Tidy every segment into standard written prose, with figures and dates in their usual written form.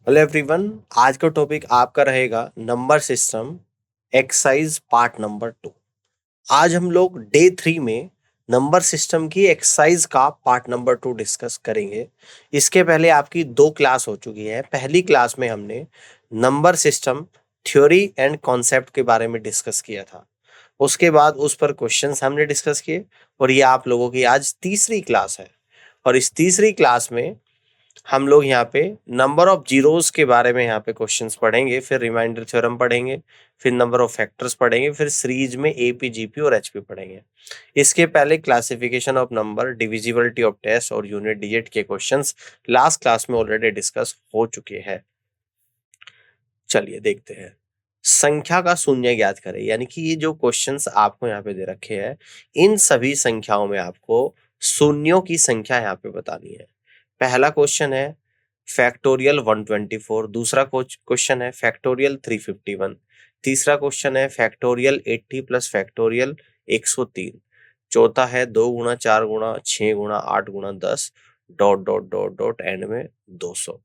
Hello everyone, आज का topic आपका रहेगा number system exercise part number 2। आज हम लोग डे 3 में नंबर सिस्टम की एक्सरसाइज का पार्ट नंबर 2 डिस्कस करेंगे। इसके पहले आपकी 2 क्लास हो चुकी है। पहली क्लास में हमने number system theory and concept के बारे में डिस्कस किया था। उसके बाद उस पर क्वेश्चंस हमने डिस्कस किए और ये आप लोगों की आज तीसरी क्लास है। और इस तीसरी क्लास में हम लोग यहाँ पे नंबर ऑफ जीरोस के बारे में यहाँ पे क्वेश्चंस पढ़ेंगे, फिर रिमाइंडर थ्योरम पढ़ेंगे, फिर नंबर ऑफ फैक्टर्स पढ़ेंगे, फिर सीरीज में एपी जीपी और एचपी पढ़ेंगे। इसके पहले classification of number, divisibility of test और यूनिट डिजिट के क्वेश्चंस लास्ट क्लास में ऑलरेडी डिस्कस हो चुके हैं। चलिए देखते हैं। संख्या का शून्य ज्ञात करें, यानी कि ये जो क्वेश्चंस आपको यहाँ पे दे रखे हैं, इन सभी संख्याओं में आपको शून्यों की संख्या यहाँ पे बतानी है। पहला क्वेश्चन है फैक्टोरियल 124, दूसरा क्वेश्चन है फैक्टोरियल 351, तीसरा क्वेश्चन है फैक्टोरियल 80 प्लस फैक्टोरियल 103, चौथा है 2 गुणा 4 गुणा 6 गुणा 8 गुणा 10 dot dot dot dot and में 200।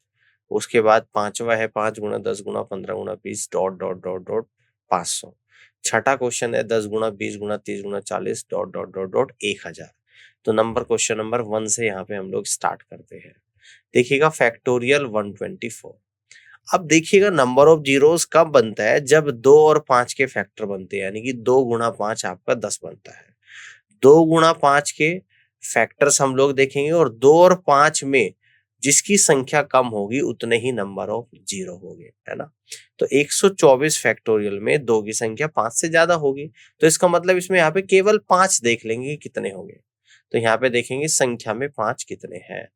उसके बाद पांचवा है 5 गुणा 10 गुणा 15 गुणा 20 डॉट डॉट डॉट डॉट 500। छठा क्वेश्चन है 10 गुणा 20 गुणा 30 गुणा 40 डॉट डॉट डॉट डॉट 1000। तो क्वेश्चन नंबर 1 से यहाँ पे हम लोग स्टार्ट करते हैं। देखिएगा फैक्टोरियल 124। अब देखिएगा नंबर ऑफ जीरोस कब बनता है, जब 2 और 5 के फैक्टर बनते हैं, यानी कि 2 गुणा 5 आपका 10 बनता है। 2 गुणा 5 के फैक्टर्स हम लोग देखेंगे और 2 और 5 में जिसकी संख्या कम होगी उतने ही नंबर ऑफ जीरो होंगे, है ना। तो 124 फैक्टोरियल में 2 की संख्या 5 से ज्यादा होगी, तो इसका मतलब इसमें यहाँ पे केवल 5 देख लेंगे कि कितने होंगे। तो यहाँ पे देखेंगे संख्या में 5 कितने हैं।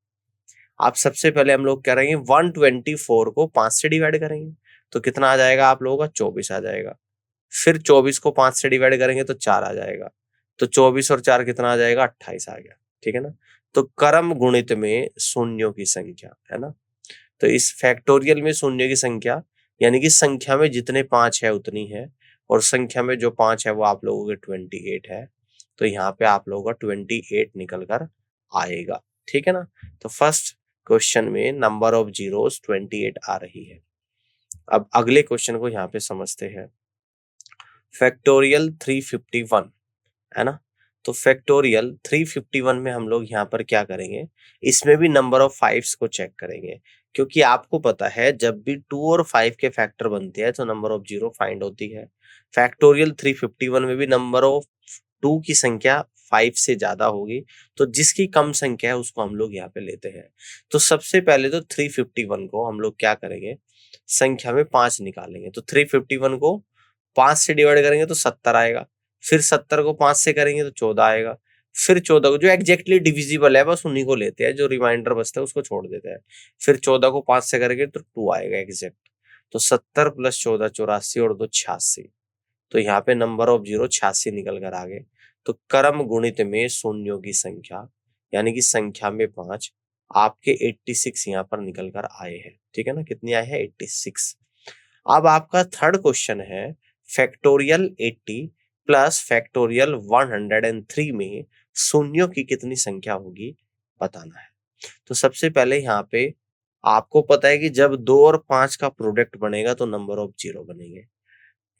आप सबसे पहले हम लोग करेंगे 124 को 5 से डिवाइड करेंगे तो कितना आ जाएगा आप लोगों का 24 आ जाएगा। फिर 24 को 5 से डिवाइड करेंगे तो 4 आ जाएगा। तो 24 और 4 कितना आ जाएगा, 28 आ गया। ठीक है ना। तो क्रम गुणित में शून्यों की संख्या, है ना। तो इस फैक्टोरियल में शून्य की संख्या यानी कि संख्या में जितने 5 है उतनी है, और संख्या में जो 5 है वो आप लोगों के 28 है। तो यहाँ पे आप लोगों का 28 निकल कर आएगा। ठीक है ना। तो फर्स्ट क्वेश्चन में नंबर ऑफ जीरोस 28 आ रही है। अब अगले क्वेश्चन को यहाँ पे समझते हैं। फैक्टोरियल 351, है ना। तो फैक्टोरियल 351 में हम लोग यहाँ पर क्या करेंगे, इसमें भी नंबर ऑफ फाइव्स को चेक करेंगे, क्योंकि आपको पता है जब भी 2 और 5 के फैक्टर बनते हैं तो नंबर ऑफ जीरो फाइंड होती है। फैक्टोरियल 351 में भी नंबर ऑफ 2 की संख्या 5 से ज्यादा होगी, तो जिसकी कम संख्या है उसको हम लोग यहाँ पे लेते हैं। तो सबसे पहले तो 351 को हम लोग क्या करेंगे, संख्या में 5 निकालेंगे। तो 351 को 5 से डिवाइड करेंगे तो 70 आएगा। फिर 70 को 5 से करेंगे तो 14 आएगा। फिर 14 को जो एग्जैक्टली डिविजिबल है बस उन्हीं को लेते हैं, जो रिमाइंडर बचता है उसको छोड़ देते हैं। फिर 14 को 5 से करेंगे तो 2 आएगा एग्जैक्ट। तो 70 प्लस 14 84 और 2 86। तो यहाँ पे नंबर ऑफ जीरो 86 निकल कर आ गए। तो क्रम गुणित में शून्यों की संख्या यानी कि संख्या में 5 आपके 86 यहाँ पर निकल कर आए हैं। ठीक है ना, कितनी आए हैं 86। अब आपका थर्ड क्वेश्चन है फैक्टोरियल 80 प्लस फैक्टोरियल 103 में शून्यों की कितनी संख्या होगी बताना है। तो सबसे पहले यहाँ पे आपको पता है कि जब 2 और 5 का प्रोडक्ट बनेगा तो नंबर ऑफ जीरो बनेंगे।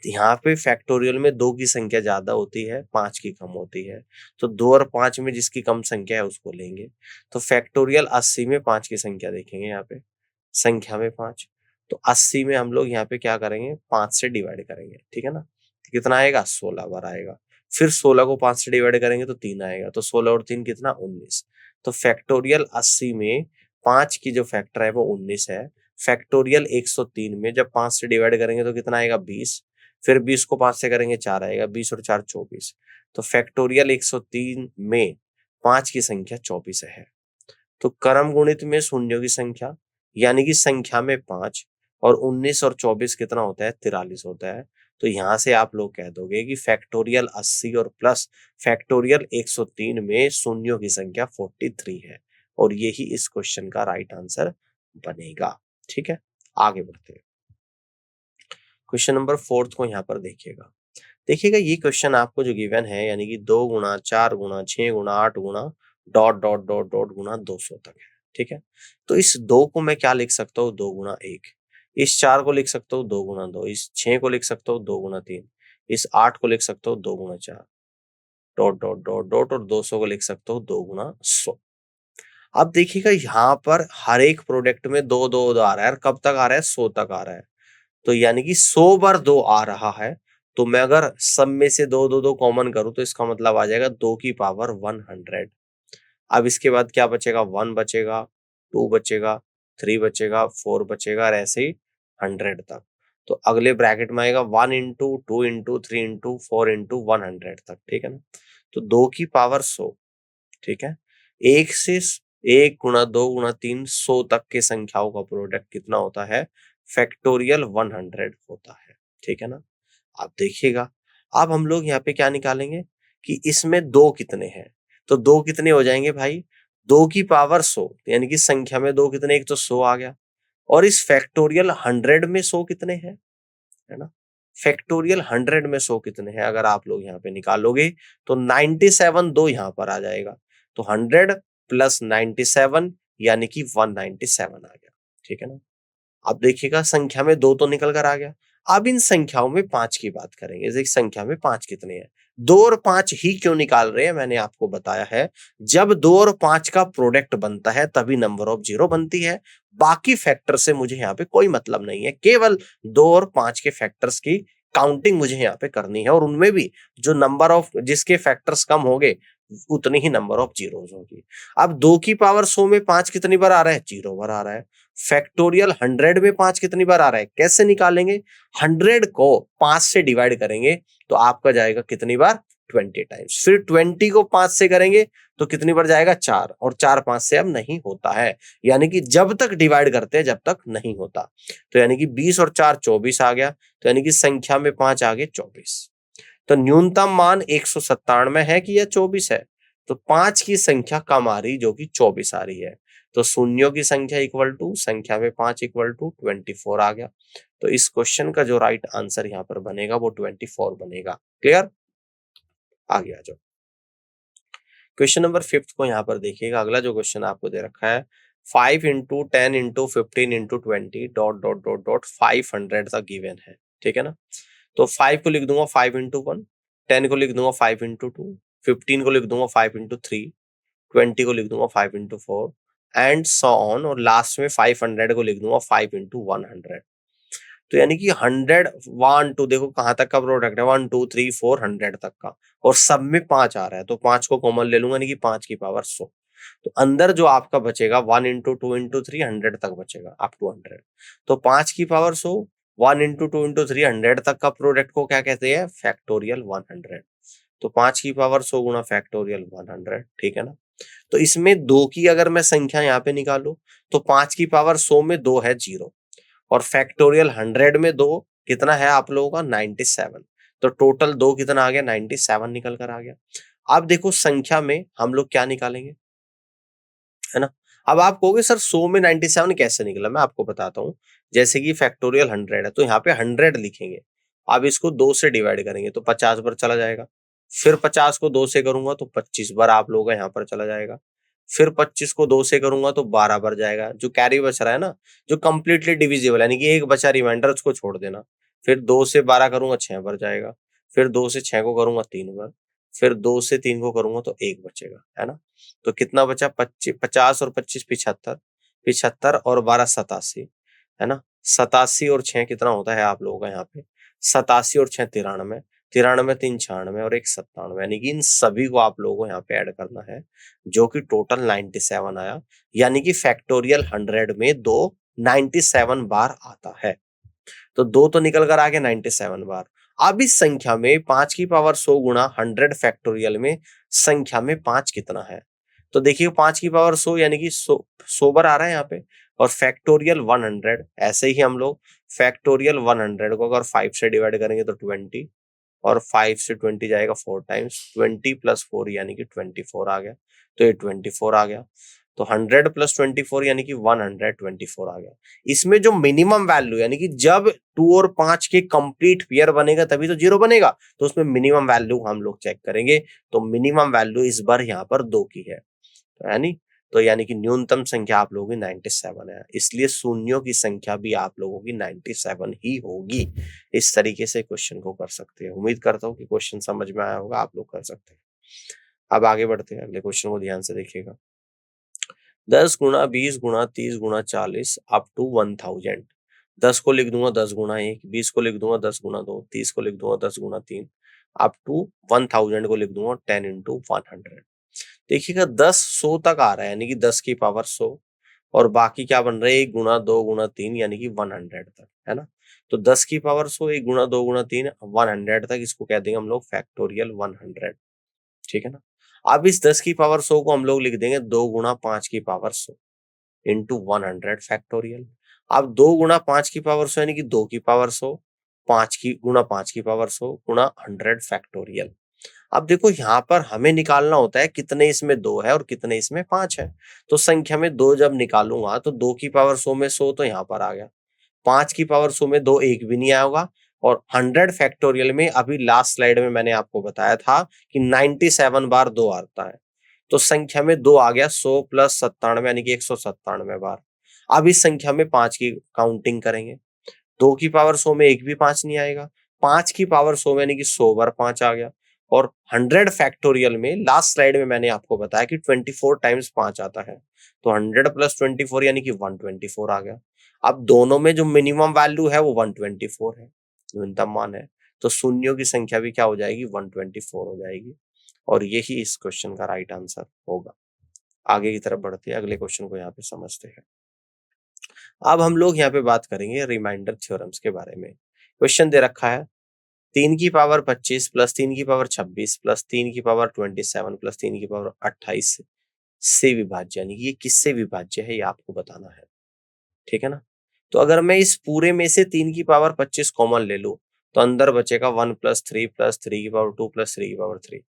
यहाँ पे फैक्टोरियल में 2 की संख्या ज्यादा होती है, 5 की कम होती है। तो 2 और 5 में जिसकी कम संख्या है उसको लेंगे। तो फैक्टोरियल 80 में 5 की संख्या देखेंगे, यहाँ पे संख्या में 5। तो 80 में हम लोग यहाँ पे क्या करेंगे, 5 से डिवाइड करेंगे। ठीक है ना। तो कितना आएगा, 16 बार आएगा। फिर 16 को 5 से डिवाइड करेंगे तो 3 आएगा। तो 16 और 3 कितना, 19। तो फैक्टोरियल 80 में 5 की जो फैक्टर है वो 19 है। फैक्टोरियल 103 में जब 5 से डिवाइड करेंगे तो कितना आएगा, 20। फिर 20 को 5 से करेंगे 4 आएगा। 20 और 4 24। तो फैक्टोरियल 103 में 5 की संख्या 24 है। तो क्रम गुणित में शून्यों की संख्या यानी कि संख्या में 5 और 19 और 24 कितना होता है, 43 होता है। तो यहां से आप लोग कह दोगे कि फैक्टोरियल 80 और प्लस फैक्टोरियल 103 में शून्यों की संख्या 43 है, और यही इस क्वेश्चन का राइट आंसर बनेगा। ठीक है, आगे बढ़ते हैं। क्वेश्चन नंबर 4 को यहाँ पर देखिएगा। देखिएगा ये क्वेश्चन आपको जो गिवन है यानी कि 2 गुणा 4 गुणा 6 गुणा 8 गुणा डॉट डॉट डॉट डॉट गुणा 200 तक है। ठीक है। तो इस 2 को मैं क्या लिख सकता हूँ, 2 गुणा 1। इस 4 को लिख सकते हो 2 गुना 2, इस 6 को लिख सकते हो 2 गुना 3, इस 8 को लिख सकते हो 2 गुना 4, डॉट डॉट डॉट डॉट, और 200 को लिख सकते हो 2 गुना 100। अब देखिएगा यहाँ पर हर एक प्रोडक्ट में दो दो दो आ रहा है, और कब तक आ रहा है, 100 तक आ रहा है। तो यानी कि 100 बार 2 आ रहा है, तो मैं अगर सब में से दो दो दो कॉमन करूं तो इसका मतलब आ जाएगा 2 की पावर 100। अब इसके बाद क्या बचेगा, 1 बचेगा, 2 बचेगा, 3 बचेगा, 4 बचेगा, और ऐसे ही 100 तक। तो अगले ब्रैकेट में आएगा 1 इंटू 2 इंटू 3 इंटू 4 इंटू 100 तक, ठीक है ना। तो 2 की पावर 100, ठीक है। एक से 1 गुणा 2 गुणा 3, 100 तक के संख्याओं का प्रोडक्ट कितना होता है, फैक्टोरियल 100 होता है, ठीक है ना। आप देखिएगा, अब हम लोग यहाँ पे क्या निकालेंगे कि इसमें दो कितने हैं। तो दो कितने हो जाएंगे भाई, 2 की पावर 100, यानी कि संख्या में दो कितने, एक तो 100 आ गया, और इस फैक्टोरियल 100 में 100 कितने हैं, है ना। फैक्टोरियल 100 में 100 कितने हैं, अगर आप लोग यहाँ पे निकालोगे तो 97 दो यहाँ पर आ जाएगा। तो 100 प्लस 97 यानी कि 197 आ गया, ठीक है ना। अब देखिएगा संख्या में दो तो निकल कर आ गया। अब इन संख्याओं में 5 की बात करेंगे, जैसे संख्या में 5 कितने हैं। 2 और 5 ही क्यों निकाल रहे हैं, मैंने आपको बताया है, जब 2 और 5 का प्रोडक्ट बनता है तभी नंबर ऑफ जीरो बनती है। बाकी फैक्टर से मुझे यहाँ पे कोई मतलब नहीं है, केवल 2 और 5 के फैक्टर्स की काउंटिंग मुझे यहाँ पे करनी है, और उनमें भी जो नंबर ऑफ जिसके फैक्टर्स कम होंगे उतनी ही नंबर ऑफ जीरोस होगी। अब 2 की पावर 100 में 5 कितनी बार आ रहा है, 0 बार आ रहा है। फैक्टोरियल 100 में 5 कितनी बार आ रहा है, कैसे निकालेंगे, 100 को 5 से डिवाइड करेंगे तो आपका जाएगा कितनी बार, 20 टाइम्स। फिर 20 को 5 से करेंगे तो कितनी बार जाएगा, 4, और 4 5 से अब नहीं होता है, यानी कि जब तक डिवाइड करते हैं जब तक नहीं होता। तो यानी कि 20 और 4 24 आ गया, तो यानी कि संख्या में 5 आ गए 24। तो न्यूनतम मान 197 है कि यह 24 है, तो 5 की संख्या कम आ रही जो कि 24 आ रही है। तो शून्यों की संख्या इक्वल टू संख्या में 5 इक्वल टू 24 आ गया। तो इस क्वेश्चन का जो राइट आंसर यहाँ पर बनेगा वो 24 बनेगा। क्लियर, आगे आ जाओ। क्वेश्चन नंबर 5 को यहाँ पर देखिएगा, अगला जो क्वेश्चन आपको दे रखा है, 5 into 10 into 15 into 20 dot dot dot dot 500 तक गिवन है, ठीक है ना। तो 5 को लिख दूंगा 5 इंटू 1, 10 को लिख दूंगा 5 इंटू 2, 15 को लिख दूंगा 5 इंटू 3, 20 को लिख दूंगा 5 इंटू 4, एंड सो ऑन, और लास्ट में 500 को लिख दूंगा 5 इंटू 100। तो यानी कि 100 1 2, देखो कहाँ तक का प्रोडक्ट है, 1 2 3 4 100 तक का, और सब में 5 आ रहा है, तो 5 को कॉमन ले लूंगा, यानी कि 5 की पावर 100। तो अंदर जो आपका बचेगा 1 इंटू 2 इंटू 3 100 तक बचेगा, अप टू 100। तो 5 की पावर 100, 1 इंटू 2 इंटू 3 100 तक का प्रोडक्ट को क्या कहते हैं, फैक्टोरियल 100। तो 5 की पावर 100 गुना फैक्टोरियल 100, ठीक है ना। तो इसमें 2 की अगर मैं संख्या यहाँ पे निकालू तो 5 की पावर 100 में 2 है 0, और फैक्टोरियल 100 में 2 कितना है आप लोगों का, 97। तो टोटल 2 कितना आ गया, 97 निकल कर आ गया। अब देखो संख्या में हम लोग क्या निकालेंगे, है ना। अब आप कहोगे सर 100 में 97 कैसे निकला, मैं आपको बताता हूँ। जैसे कि फैक्टोरियल 100 है तो यहाँ पे 100 लिखेंगे, अब इसको 2 से डिवाइड करेंगे तो 50 बार चला जाएगा। फिर 50 को 2 से करूंगा तो 25 बार आप लोगों का यहाँ पर चला जाएगा। फिर 25 को 2 से करूंगा तो 12 बार जाएगा। जो कैरी बच रहा है ना, जो कंप्लीटली डिविजिबल यानी कि एक बचा रिमाइंडर, उसको छोड़ देना। फिर 2 से 12 करूंगा 6 बार जाएगा। फिर 2 से 6 को करूंगा 3 बार। फिर 2 से 3 को करूंगा तो 1 बचेगा, है ना। तो कितना बचा, 50 और 25 75, 75 और 12 87, है ना। 87 और 6 कितना होता है आप लोगों का यहाँ पे, 87 और 6 93, 93 3 96 और 1 97, यानी कि इन सभी को आप लोगों को यहाँ पे ऐड करना है, जो कि टोटल 97 आया। यानी कि फैक्टोरियल 100 में 2 97 बार आता है। तो 2 तो निकल कर आ गया 97 बार। अब इस संख्या में 5 की पावर 100 गुणा 100 फैक्टोरियल में संख्या में 5 कितना है। तो देखिए 5 की पावर 100 यानी कि 100 बार आ रहा है यहाँ पे, और फैक्टोरियल 100 ऐसे ही हम लोग फैक्टोरियल 100 को अगर 5 से डिवाइड करेंगे तो 20, और 5 से 20 जाएगा 4 टाइम्स, 20 प्लस 4 यानी कि 24 आ गया। तो ये 24 आ गया। तो 100 प्लस 24 यानी कि 124 आ गया। इसमें जो मिनिमम वैल्यू यानी कि जब 2 और 5 के कंप्लीट पेयर बनेगा तभी तो 0 बनेगा, तो उसमें मिनिमम वैल्यू हम लोग चेक करेंगे। तो मिनिमम वैल्यू इस बार यहाँ पर 2 की है, तो यानी तो यानी कि न्यूनतम संख्या आप लोगों की 97 है, इसलिए शून्यों की संख्या भी आप लोगों की 97 ही होगी। इस तरीके से क्वेश्चन को कर सकते हैं। उम्मीद करता हूँ कि क्वेश्चन समझ में आया होगा, आप लोग कर सकते हैं। अब आगे बढ़ते हैं, अगले क्वेश्चन को ध्यान से देखिएगा। 10 गुणा 20 गुणा 30 गुणा 40 अप टू 1000। 10 को लिख दूंगा 10 गुणा 1, 20 को लिख दूंगा 10 गुणा 2, 30 को लिख दूंगा 10 गुणा 3, अप टू 1000 को लिख दूंगा 10 इंटू 100। देखिएगा 10 100 तक आ रहा है, यानी कि 10 की पावर 100, और बाकी क्या बन रहा है 1 गुणा 2 गुणा 3 यानी कि 100 तक, है ना। तो 10 की पावर 100, 1 गुणा 2 गुणा 3 100 तक, इसको कह देंगे हम लोग फैक्टोरियल 100, ठीक है ना। अब इस 10 की पावर 100 को हम लोग लिख देंगे 2 गुणा 5 की पावर 100 इंटू 100 फैक्टोरियल। अब 2 गुणा 5 की पावर 100 यानी कि 2 की पावर 100, 5 की गुणा 5 की पावर 100 गुणा 100 फैक्टोरियल। अब देखो यहाँ पर हमें निकालना होता है कितने इसमें 2 है और कितने इसमें 5 है। तो संख्या में 2 जब निकालूंगा तो 2 की पावर 100 में 100 तो यहाँ पर आ गया, 5 की पावर 100 में 2 एक भी नहीं आया होगा, और 100 फैक्टोरियल में अभी लास्ट स्लाइड में मैंने आपको बताया था कि 97 बार 2 आता है। तो संख्या में 2 आ गया, 100 प्लस 97 यानी कि 197 बार। अब इस संख्या में 5 की काउंटिंग करेंगे, 2 की पावर 100 में एक भी 5 नहीं आएगा, 5 की पावर 100 में यानी कि 100 बार 5 आ गया, और 100 फैक्टोरियल में लास्ट स्लाइड में मैंने आपको बताया कि 24 टाइम्स 5 आता है, तो 100 प्लस 24 यानी कि 124 आ गया। अब दोनों में जो मिनिमम वैल्यू है वो 124 है, न्यूनतम मान है, तो शून्यों की संख्या भी क्या हो जाएगी 124 हो जाएगी, और यही इस क्वेश्चन का राइट आंसर होगा। आगे की तरफ बढ़ते हैं, अगले क्वेश्चन को यहाँ पे समझते हैं। अब हम लोग यहाँ पे बात करेंगे रिमाइंडर थ्योरम्स के बारे में। क्वेश्चन दे रखा है 3 की पावर 25 प्लस 3 की पावर 26 प्लस 3 की पावर 27 प्लस 3 की पावर 28 से विभाज्य, यानी कि ये किससे विभाज्य है ये आपको बताना है, ठीक है ना। तो अगर मैं इस पूरे में से 3 की पावर 25 कॉमन ले लूं तो अंदर बचेगा 1 प्लस 3 प्लस 3 की पावर 2 प्लस 3 की पावर 3,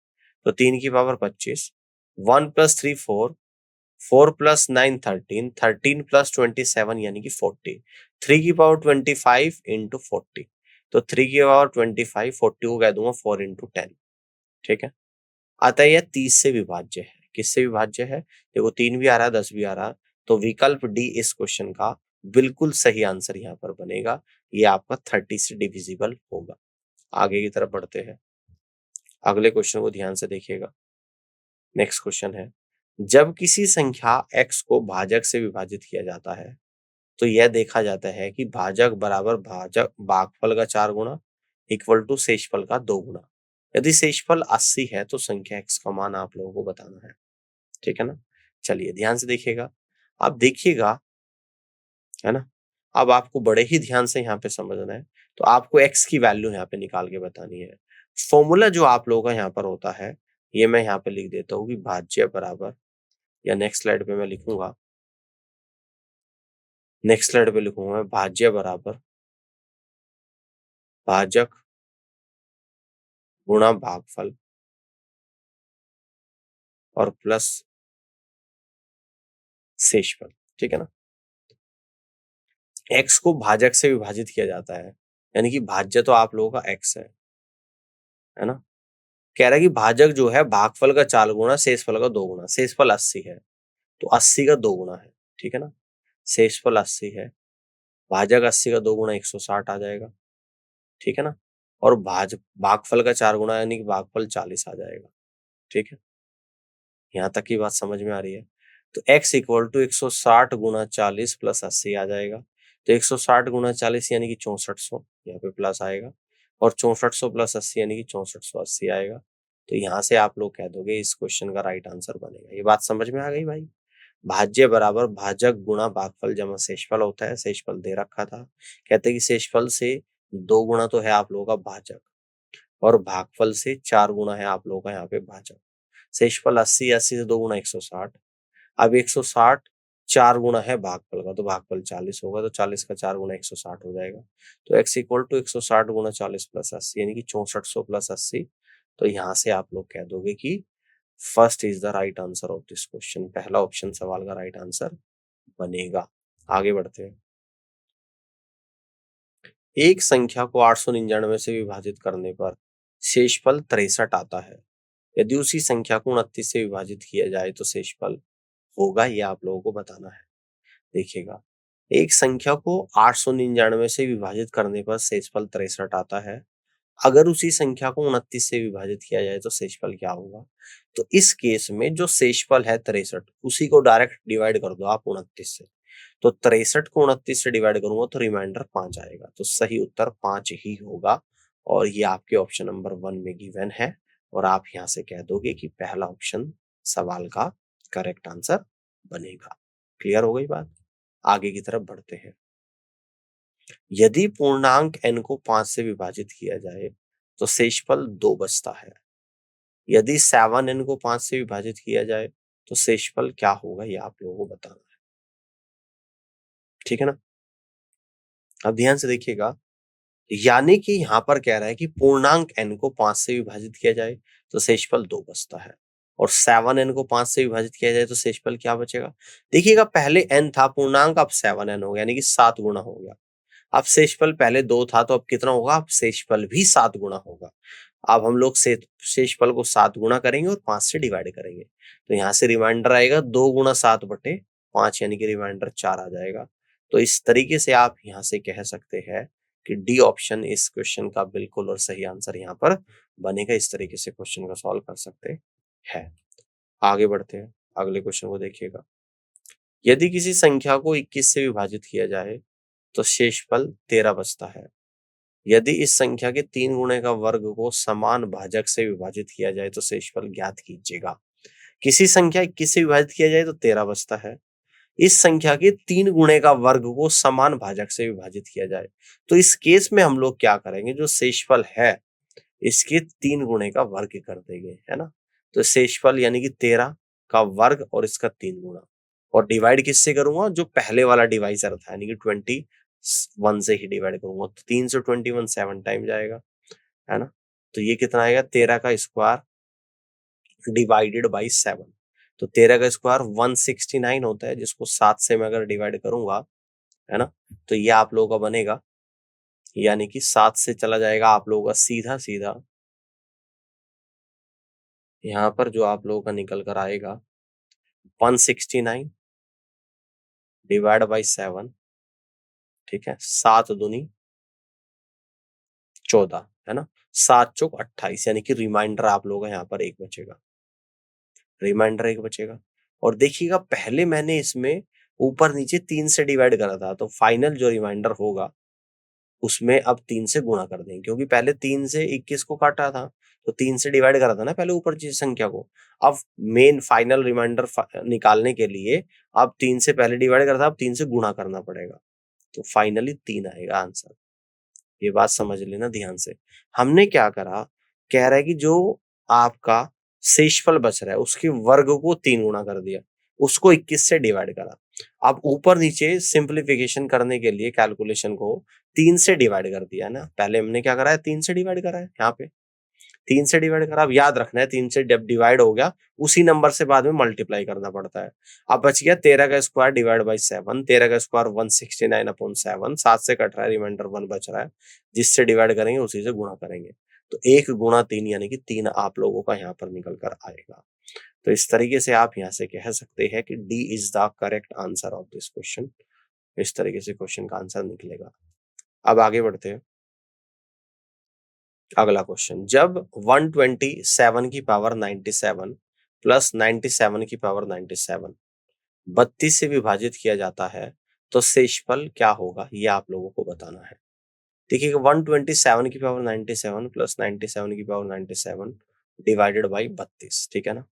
तो 3 की पावर 25, 1 प्लस 3 4, 4 प्लस 9 13, 13 प्लस 27 यानी कि 40, 3 की पावर 25 इंटू 40, तो 3 की पावर 25, 40 को कह दूंगा 4 इंटू 10, ठीक है। अतः यह 30 से विभाज्य है। किससे विभाज्य है, देखो 3 भी आ रहा है 10 भी आ रहा है, तो विकल्प डी इस क्वेश्चन का बिल्कुल सही आंसर यहाँ पर बनेगा, ये आपका 30 से डिविजिबल होगा। आगे की तरफ बढ़ते हैं, अगले क्वेश्चन को ध्यान से देखिएगा। नेक्स्ट क्वेश्चन है, जब किसी संख्या x को भाजक से विभाजित किया जाता है तो यह देखा जाता है कि भाजक बराबर भाजक भागफल का 4 गुना इक्वल टू शेषफल का 2 गुना। यदि शेषफल 80 है तो संख्या x का मान आप लोगों को बताना है, ठीक है ना। चलिए ध्यान से देखिएगा, आप देखिएगा, है ना। अब आपको बड़े ही ध्यान से यहाँ पे समझना है, तो आपको x की वैल्यू यहाँ पे निकाल के बतानी है। फॉर्मूला जो आप लोगों का यहाँ पर होता है ये मैं यहाँ पे लिख देता हूँ कि भाज्य बराबर, या नेक्स्ट स्लाइड पे मैं लिखूंगा, नेक्स्ट स्लाइड पे लिखूंगा मैं भाज्य बराबर भाजक गुणा भागफल और प्लस शेषफल, ठीक है ना। x को भाजक से विभाजित किया जाता है, यानी कि भाज्य तो आप लोगों का x है ना। कह रहा है कि भाजक जो है भागफल का 4 गुना शेषफल का 2 गुना, शेषफल 80 है तो 80 का 2 गुना है, ठीक है ना। शेषफल 80 है, भाजक 80 का 2 गुना 160 आ जाएगा, ठीक है ना। और भागफल का 4 गुना यानी कि भागफल 40 आ जाएगा, ठीक है। यहाँ तक की बात समझ में आ रही है। तो x इक्वल टू 160 गुना 40 प्लस 80 आ जाएगा, तो 160 गुना 40 यानी कि 6400, यहाँ पे प्लस आएगा, और 6400 प्लस 80 यानी कि 6480 आएगा। तो यहाँ से आप लोग कह दोगे इस क्वेश्चन का राइट आंसर बनेगा। ये बात समझ में आ गई भाई। भाज्य बराबर भाजक गुणा भागफल जमा शेषफल होता है, शेषफल दे रखा था, कहते हैं कि शेषफल से 2 गुना तो है आप लोगों का भाजक, और भागफल से 4 गुना है आप लोगों का यहाँ पे भाजक। शेषफल 80, 80 से 2 गुना 160, अब 160 4 गुना है भागफल का, तो भागफल 40 होगा, तो 40 का 4 गुना 160 हो जाएगा। तो x इक्वल टू 160 गुना 40 प्लस 80 यानी कि 6400 प्लस 80। तो यहाँ से आप लोग कह दोगे कि first is the right answer of this question, पहला ऑप्शन सवाल का राइट आंसर बनेगा। आगे बढ़ते हैं, एक संख्या को 899 से विभाजित करने पर शेषफल 63 आता है, यदि उसी संख्या को 29 से विभाजित किया जाए तो शेषफल होगा ये आप लोगों को बताना है। देखिएगा, एक संख्या को 899 से विभाजित करने पर शेषफल 63 आता है। अगर उसी संख्या को 29 से विभाजित किया जाए तो शेषफल क्या होगा? तो इस केस में जो शेषफल है 63, उसी को डायरेक्ट डिवाइड कर दो आप 29 से। तो 63 को 29 से डिवाइड करूंगा तो रिमाइंडर 5 आएगा। तो सही उत्तर 5 ही होगा और ये आपके ऑप्शन नंबर 1 में गिवन है और आप यहां से कह दोगे कि पहला ऑप्शन सवाल का करेक्ट आंसर बनेगा। क्लियर हो गई बात? आगे की तरफ बढ़ते हैं। यदि पूर्णांक n को 5 से विभाजित किया जाए तो शेषफल 2 बचता है। यदि 7n को 5 से विभाजित किया जाए तो शेषफल क्या होगा ये आप लोगों को बताना है। ठीक है ना? अब ध्यान से देखिएगा, यानी कि यहां पर कह रहा है कि पूर्णांक n को 5 से विभाजित किया जाए तो शेषफल 2 बचता है और 7n को 5 से विभाजित किया जाए तो शेषफल क्या बचेगा? देखिएगा, पहले n था पूर्णांक, अब 7n हो गया, यानी कि 7 गुना हो गया। अब शेषफल पहले 2 था तो अब कितना होगा? अब शेषफल भी 7 गुना होगा। अब हम लोग शेषफल को 7 गुना करेंगे और 5 से डिवाइड करेंगे। तो यहाँ से रिमाइंडर आएगा 2 गुना 7 बटे 5, यानी कि रिमाइंडर 4 आ जाएगा। तो इस तरीके से आप यहाँ से कह सकते हैं कि डी ऑप्शन इस क्वेश्चन का बिल्कुल और सही आंसर यहाँ पर बनेगा। इस तरीके से क्वेश्चन का सॉल्व कर सकते हैं। आगे बढ़ते हैं, अगले क्वेश्चन को देखिएगा। यदि किसी संख्या को 21 से विभाजित किया जाए तो शेषफल 13 बचता है। यदि इस संख्या के 3 गुणे का वर्ग को समान भाजक से विभाजित किया जाए तो शेषफल ज्ञात कीजिएगा। किसी संख्या 21 से विभाजित किया जाए तो 13 बचता है। इस संख्या के 3 गुणे का वर्ग को समान भाजक से विभाजित किया जाए तो इस केस में हम लोग क्या करेंगे? जो शेषफल है इसके 3 गुणे का वर्ग कर देंगे, है ना? तो शेषफल यानी कि 13 का वर्ग और इसका 3 गुना, और डिवाइड किससे करूंगा? जो पहले वाला डिवाइजर था यानी कि 21 से ही डिवाइड करूंगा। तो 3 से 21 7 टाइम जाएगा, है ना? तो ये कितना आएगा? 13 का स्क्वायर डिवाइडेड बाई 7। तो 13 का स्क्वायर 169 होता है, जिसको 7 से मैं अगर डिवाइड करूंगा, है ना, तो ये आप लोगों का बनेगा, यानी कि 7 से चला जाएगा आप लोगों का सीधा सीधा यहाँ पर जो आप लोगों का निकल कर आएगा 169 डिवाइड बाई 7। ठीक है, 7 दूनी 14, है ना? 7 चौक 28, यानी कि रिमाइंडर आप लोगों का यहाँ पर एक बचेगा। रिमाइंडर एक बचेगा। और देखिएगा, पहले मैंने इसमें ऊपर नीचे 3 से डिवाइड करा था, तो फाइनल जो रिमाइंडर होगा उसमें अब 3 से गुणा कर देंगे, क्योंकि पहले 3 से 21 को काटा था तो 3 से डिवाइड करा था ना पहले ऊपर की संख्या को। अब मेन फाइनल रिमाइंडर निकालने के लिए अब 3 से पहले डिवाइड करा था, अब 3 से गुणा करना पड़ेगा। तो फाइनली 3 आएगा आंसर। ये बात समझ लेना ध्यान से। हमने क्या करा, कह रहा है कि जो आपका शेषफल बच रहा है उसके वर्ग को 3 गुना कर दिया, उसको 21 से डिवाइड करा। अब ऊपर नीचे सिंप्लीफिकेशन करने के लिए कैलकुलेशन को 3 से डिवाइड कर दिया ना। पहले हमने क्या करा है? 3 से डिवाइड करा है, यहाँ पे 3 से डिवाइड करा। अब याद रखना है 3 से जब डिवाइड हो गया उसी नंबर से बाद में मल्टीप्लाई करना पड़ता है। अब बच गया 13 का स्क्वायर डिवाइड बाई 7। 13 का स्क्वायर 169 अपॉन 7, 7 से कट रहा है, रिमाइंडर 1 बच रहा है, जिससे डिवाइड करेंगे उसी से गुणा करेंगे। तो 1 गुणा 3 यानी कि 3 आप लोगों का यहाँ पर निकल कर आएगा। तो इस तरीके से आप यहाँ से कह सकते हैं कि D is the correct answer of this question. इस तरीके से क्वेश्चन का आंसर निकलेगा। अब आगे बढ़ते हैं, अगला क्वेश्चन। जब 127 की पावर 97 प्लस 97 की पावर 97 32 से विभाजित किया जाता है तो शेषफल क्या होगा ये आप लोगों को बताना है। देखिएगा, 127 की पावर 97 प्लस 97 की पावर 97 डिवाइडेड बाई 32, ठीक है ना?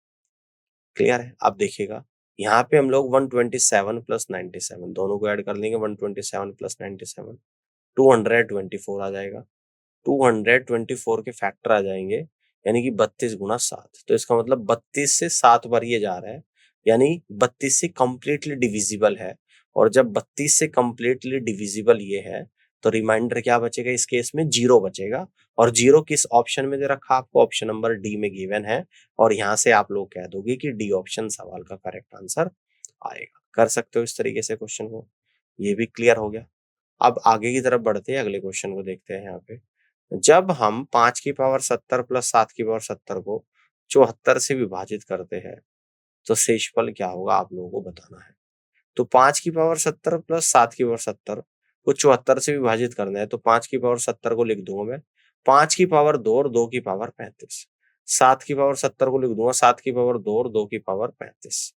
क्लियर है? अब देखिएगा, यहाँ पे हम लोग 127 प्लस 97 दोनों को ऐड कर लेंगे। 127 प्लस 97 224 आ जाएगा। 224 के फैक्टर आ जाएंगे, यानी कि 32 गुना 7। तो इसका मतलब 32 से 7 बार ये जा रहा है, यानी 32 से कंप्लीटली डिविजिबल है। और जब 32 से कंप्लीटली डिविजिबल ये है तो रिमाइंडर क्या बचेगा? इस केस में 0 बचेगा। और 0 किस ऑप्शन में दे रखा? आपको ऑप्शन नंबर डी में गिवन है। और यहाँ से आप लोग कह दोगे कि डी ऑप्शन सवाल का करेक्ट आंसर आएगा। कर सकते हो इस तरीके से क्वेश्चन को। ये भी क्लियर हो गया। अब आगे की तरफ बढ़ते हैं, अगले क्वेश्चन को देखते हैं। यहाँ पे जब हम 5 की पावर 70 प्लस 7 की पावर 70 को 74 से विभाजित करते हैं तो शेषफल क्या होगा आप लोगों को बताना है। तो 5 की पावर 70 प्लस 7 की पावर 70 को 74 से विभाजित करना है, तो 5 की पावर 70 को लिख दूंगा मैं 5 की पावर 2 और 2 की पावर 35। 7 की पावर 70 को लिख दूंगा 7 की पावर 2 और 2 की पावर 35।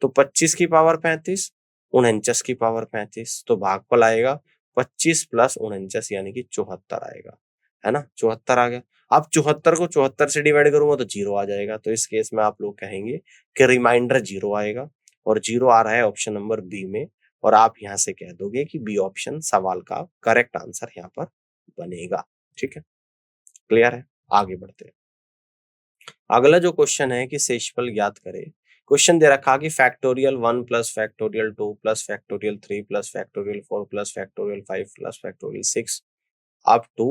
तो 25 की पावर 35, 49 की पावर 35, तो भागफल आएगा 25 प्लस 49 यानी कि 74 आएगा, है ना। 74 आ गया। अब 74 को 74 से डिवाइड करूंगा तो 0 आ जाएगा, तो इस केस में आप लोग कहेंगे कि रिमाइंडर 0 आएगा, और 0 आ रहा है ऑप्शन नंबर बी में, और आप यहां से कह दोगे कि बी ऑप्शन सवाल का करेक्ट आंसर यहाँ पर बनेगा। ठीक है, क्लियर है। आगे बढ़ते हैं। अगला जो क्वेश्चन है कि शेषफल ज्ञात करें। क्वेश्चन दे रखा कि factorial 1 plus factorial 2 plus factorial 3 plus factorial 4 plus factorial 5 plus factorial 6 up to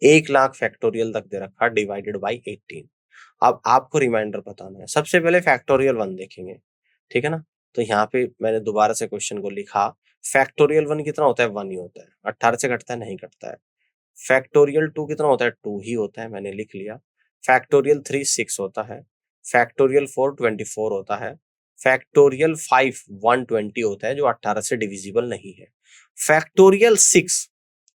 1 lakh factorial तक दे रखा डिवाइडेड बाई 18। अब आपको रिमाइंडर बताना है। सबसे पहले फैक्टोरियल 1 देखेंगे, ठीक है ना। तो यहाँ पे मैंने दोबारा से क्वेश्चन को लिखा। फैक्टोरियल 1 कितना होता है? 1 ही होता है। 18 से घटता है? नहीं घटता है। फैक्टोरियल 2 कितना होता है? 2 ही होता है, मैंने लिख लिया। फैक्टोरियल 3 6 होता है। फैक्टोरियल 4 24 होता है। फैक्टोरियल 5 120 होता है, जो 18 से डिविजिबल नहीं है। फैक्टोरियल 6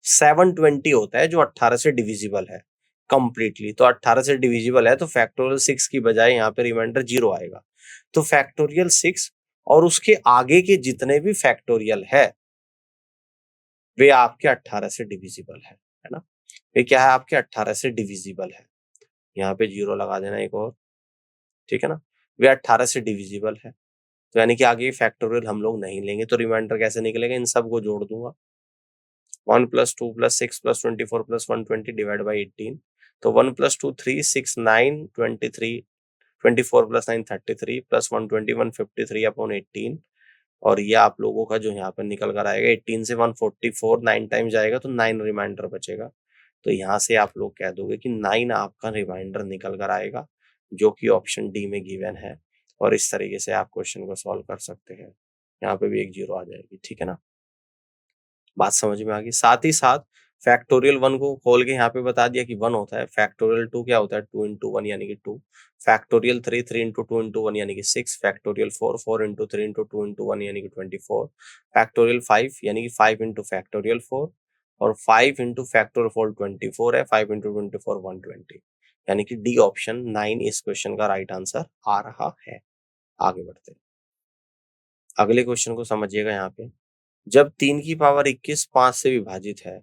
720 होता है, जो 18 से डिविजिबल है कंप्लीटली। तो 18 से डिविजिबल है, तो फैक्टोरियल 6 की बजाय यहाँ पे रिमाइंडर 0 आएगा। तो फैक्टोरियल 6 और उसके आगे के जितने भी फैक्टोरियल है वे आपके 18 से डिविजिबल है ना। ये क्या है? आपके 18 से डिविजिबल है। यहाँ पे 0 लगा देना एक और, ठीक है ना। वे 18 से डिविजिबल है, तो यानी कि आगे फैक्टोरियल हम लोग नहीं लेंगे। तो रिमाइंडर कैसे निकलेगा? इन सबको जोड़ दूंगा। 1 plus 2 plus 6 plus 24 plus 120 divide by 18। तो 1 प्लस 2 3 6 9 23 24 प्लस 9 33 प्लस 120 153 अपॉन 18। और ये आप लोगों का जो यहाँ पर निकल कर आएगा 18 से 144 9 टाइम जाएगा, तो 9 रिमाइंडर बचेगा। तो यहाँ से आप लोग कह दोगे कि 9 आपका रिमाइंडर निकल कर आएगा, जो कि ऑप्शन डी में गिवन है। और इस तरीके से आप क्वेश्चन को सॉल्व कर सकते हैं। यहाँ पे भी एक 0 आ जाएगी, ठीक है ना। बात समझ में आ गई। साथ ही साथ फैक्टोरियल 1 को खोल के यहाँ पे बता दिया कि 1 होता है। फैक्टोरियल 2 क्या होता है? 2 इंटू 1 यानी कि 2। फैक्टोरियल 3 3 इंटू 2 इंटू 1 यानी कि 6। फैक्टोरियल 4 4 इंटू 3 इंटू 2 इंटू 1 यानी कि 24। फैक्टोरियल 5 यानी कि 5 इंटू फैक्टोरियल 4, और 5 इंटू फैक्टोरियल 4 24 है। 5 इंटू 24 120, यानी कि डी ऑप्शन 9 इस क्वेश्चन का राइट आंसर आ रहा है। आगे बढ़ते हैं। अगले क्वेश्चन को समझिएगा। यहाँ पे जब 3 की पावर 21 5 से विभाजित है,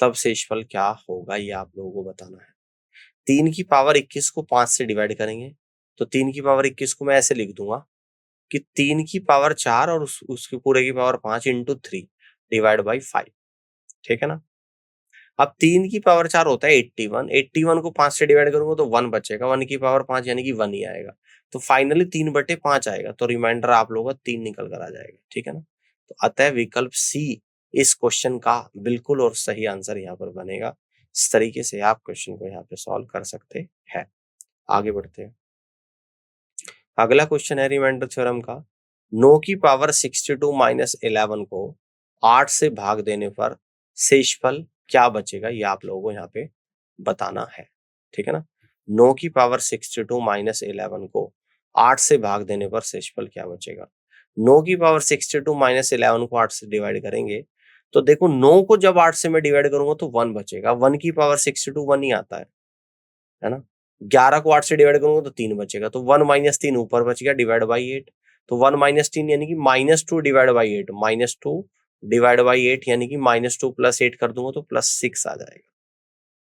तब शेषफल क्या होगा, ये आप लोगों को बताना है। 3 की पावर 21 को 5 से डिवाइड करेंगे, तो 3 की पावर 21 को मैं ऐसे लिख दूंगा कि 3 की पावर 4 और उसके पूरे की पावर 5 इंटू 3 डिवाइड बाई 5, ठीक है ना। अब 3 की पावर 4 होता है 81। 81 को 5 से डिवाइड करूंगा तो 1 बचेगा। 1 की पावर 5 यानी कि 1 ही आएगा। तो फाइनली 3/5 आएगा, तो रिमाइंडर आप लोगों का 3 निकल कर आ जाएगा, ठीक है ना। तो अतः विकल्प सी इस क्वेश्चन का बिल्कुल और सही आंसर यहाँ पर बनेगा। इस तरीके से आप क्वेश्चन को यहाँ पे सॉल्व कर सकते हैं। आगे बढ़ते हैं। अगला क्वेश्चन है रिमाइंडर थ्योरम का। 9 की पावर 62 माइनस 11 को 8 से भाग देने पर शेषफल क्या बचेगा, ये आप लोगों को यहाँ पे बताना है, ठीक है ना। 9 की पावर 62 माइनस 11 को 8 से भाग देने पर शेषफल क्या बचेगा। 9 की पावर 62 माइनस 11 को 8 से डिवाइड करेंगे, तो देखो 9 को जब 8 से मैं डिवाइड करूंगा तो 1 बचेगा। 1 की पावर 62 1 ही आता है ना। 11 को 8 से डिवाइड करूंगा तो 3 बचेगा, तो 1 माइनस 3 ऊपर बच गया डिवाइड बाई 8। तो 1 माइनस 3 यानी कि -2 डिवाइड बाई 8, -2 डिवाइड बाई 8 यानी कि -2 प्लस 8 कर दूंगा तो +6 आ जाएगा,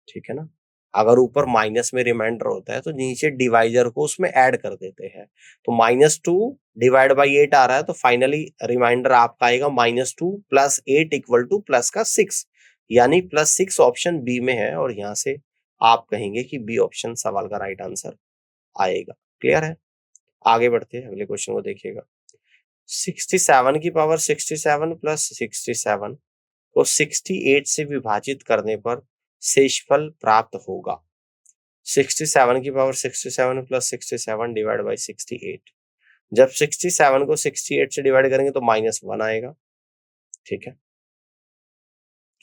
ठीक है ना। अगर ऊपर माइनस में रिमाइंडर होता है तो नीचे डिवाइजर को उसमें ऐड कर देते हैं। तो -2 डिवाइड बाई 8 आ रहा है, तो फाइनली रिमाइंडर आपका आएगा -2 प्लस 8 इक्वल टू प्लस का 6, यानी +6 ऑप्शन बी में है। और यहां से आप कहेंगे कि बी ऑप्शन सवाल का राइट आंसर आएगा। क्लियर है। आगे बढ़ते हैं, अगले क्वेश्चन को देखिएगा। 67 की पावर 67 प्लस 67 को 68 से विभाजित करने पर शेषफल प्राप्त होगा। 67 की पावर 67 प्लस 67 डिवाइड बाई 68। जब 67 को 68 से डिवाइड करेंगे तो -1 आएगा, ठीक है।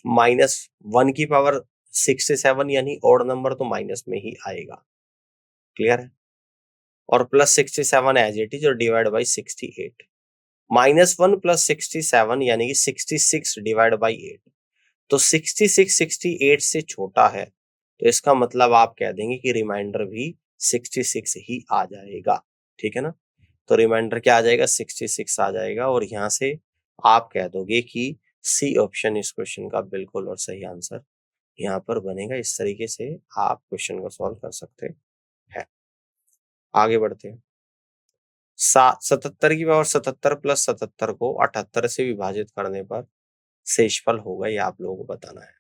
-1 की पावर 67 यानी ऑड नंबर, तो माइनस में ही आएगा। क्लियर है। और प्लस 67 एज इट इज और डिवाइड बाई 68। -1 प्लस 67 यानी कि 66 डिवाइड बाई 8। तो 66 68 से छोटा है, तो इसका मतलब आप कह देंगे कि रिमाइंडर भी 66 ही आ जाएगा। ठीक है ना, तो रिमाइंडर क्या आ जाएगा, 66 आ जाएगा। और यहाँ से आप कह दोगे कि सी ऑप्शन इस क्वेश्चन का बिल्कुल और सही आंसर यहाँ पर बनेगा। इस तरीके से आप क्वेश्चन को सॉल्व कर सकते हैं। आगे बढ़ते हैं। 77 की पावर 77 प्लस 77 को 78 से विभाजित करने पर शेषफल होगा, ये आप लोगों को बताना है।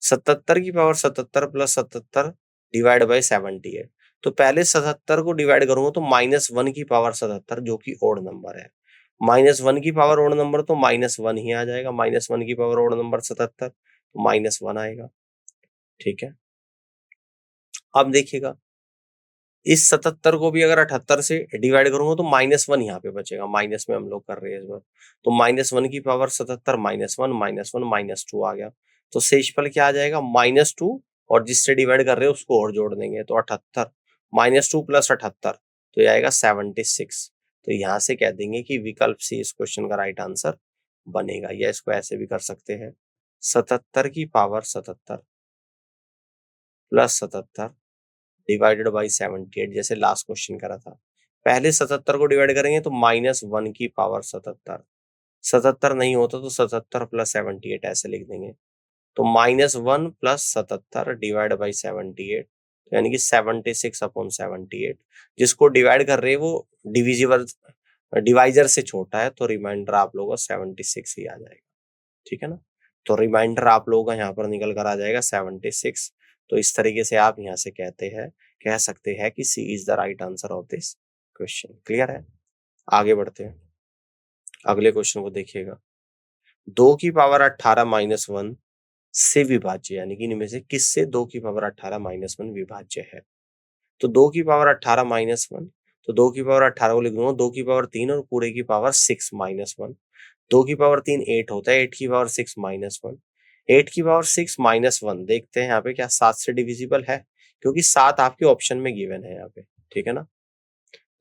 77 की पावर 77 प्लस 77 डिवाइड बाई 78। तो पहले 77 को डिवाइड करूंगा तो -1 की पावर 77 जो कि ओड नंबर है। -1 की पावर ओड नंबर तो -1 ही आ जाएगा। -1 की पावर ओड नंबर 77 तो -1 आएगा। ठीक है, अब देखिएगा इस 77 को भी अगर 78 से डिवाइड करूंगा तो -1 यहाँ पे बचेगा। माइनस में हम लोग कर रहे हैं इस बार, तो -1 की पावर 77 -1 -2 आ गया। तो शेषफल क्या आ जाएगा, -2, और जिससे डिवाइड कर रहे हैं उसको और जोड़ देंगे तो 78 -2 प्लस 78 तो ये आएगा 76। तो यहाँ से कह देंगे कि विकल्प सी इस क्वेश्चन का राइट आंसर बनेगा। या इसको ऐसे भी कर सकते हैं, 77 की पावर 77 प्लस 77 डिवाइडेड बाई 78, जैसे लास्ट क्वेश्चन करा था। पहले 77 को डिवाइड करेंगे तो -1 की पावर 77, 77 नहीं होता तो 77 प्लस 78 ऐसे लिख देंगे। तो -1 प्लस 77 डिवाइड बाई 78, यानी कि 76 अपॉन 78। जिसको डिवाइड कर रहे हैं वो डिविजिबल डिवाइजर से छोटा है, तो रिमाइंडर आप लोगों का 76 ही आ जाएगा। ठीक है ना, तो रिमाइंडर आप लोगों का यहाँ पर निकल कर आ जाएगा 76। तो इस तरीके से आप यहाँ से कह सकते हैं कि C is the right answer of this question. Clear है, आगे बढ़ते हैं। अगले क्वेश्चन को देखिएगा। 2 की पावर 18 -1 से विभाज्य, यानी कि इनमें से किससे 2 की पावर 18 -1 विभाज्य है। तो 2 की पावर 18 -1, तो 2 की पावर 18 को लिख दूंगा 2 की पावर 3 और पूरे की पावर 6 -1। 2 की पावर 3 8 होता है, 8 की पावर 6 -1। 8 की पावर 6 -1 देखते हैं यहाँ पे क्या 7 से डिविजिबल है, क्योंकि 7 आपके ऑप्शन में गिवन है यहाँ पे। ठीक है ना,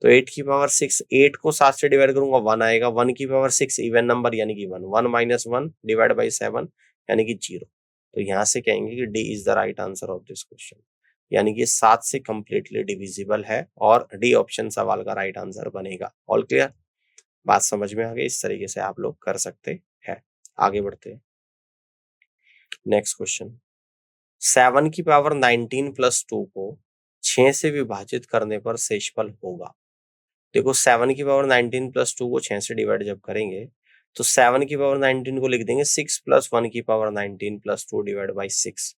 तो 8 की पावर 6, 8 को 7 से डिवाइड करूंगा 1 आएगा। 1 की पावर 6 इवन नंबर यानी कि 1, 1 -1 डिवाइड बाई 7 यानी कि 0। तो यहाँ से कहेंगे कि D is the right answer of this question, यानी कि 7 से कंप्लीटली डिविजिबल है और डी ऑप्शन सवाल का राइट आंसर बनेगा। ऑल क्लियर, बात समझ में आ गई। इस तरीके से आप लोग कर सकते हैं। आगे बढ़ते हैं। नेक्स्ट क्वेश्चन, 7 की पावर 19 प्लस 2 को 6 से विभाजित करने पर शेषफल होगा। देखो 7 की पावर 19 प्लस 2 को 6 से डिवाइड जब करेंगे तो 7 की पावर 19 को लिख देंगे 6 प्लस 1 की पावर 19 प्लस 2 डिवाइड बाई 6।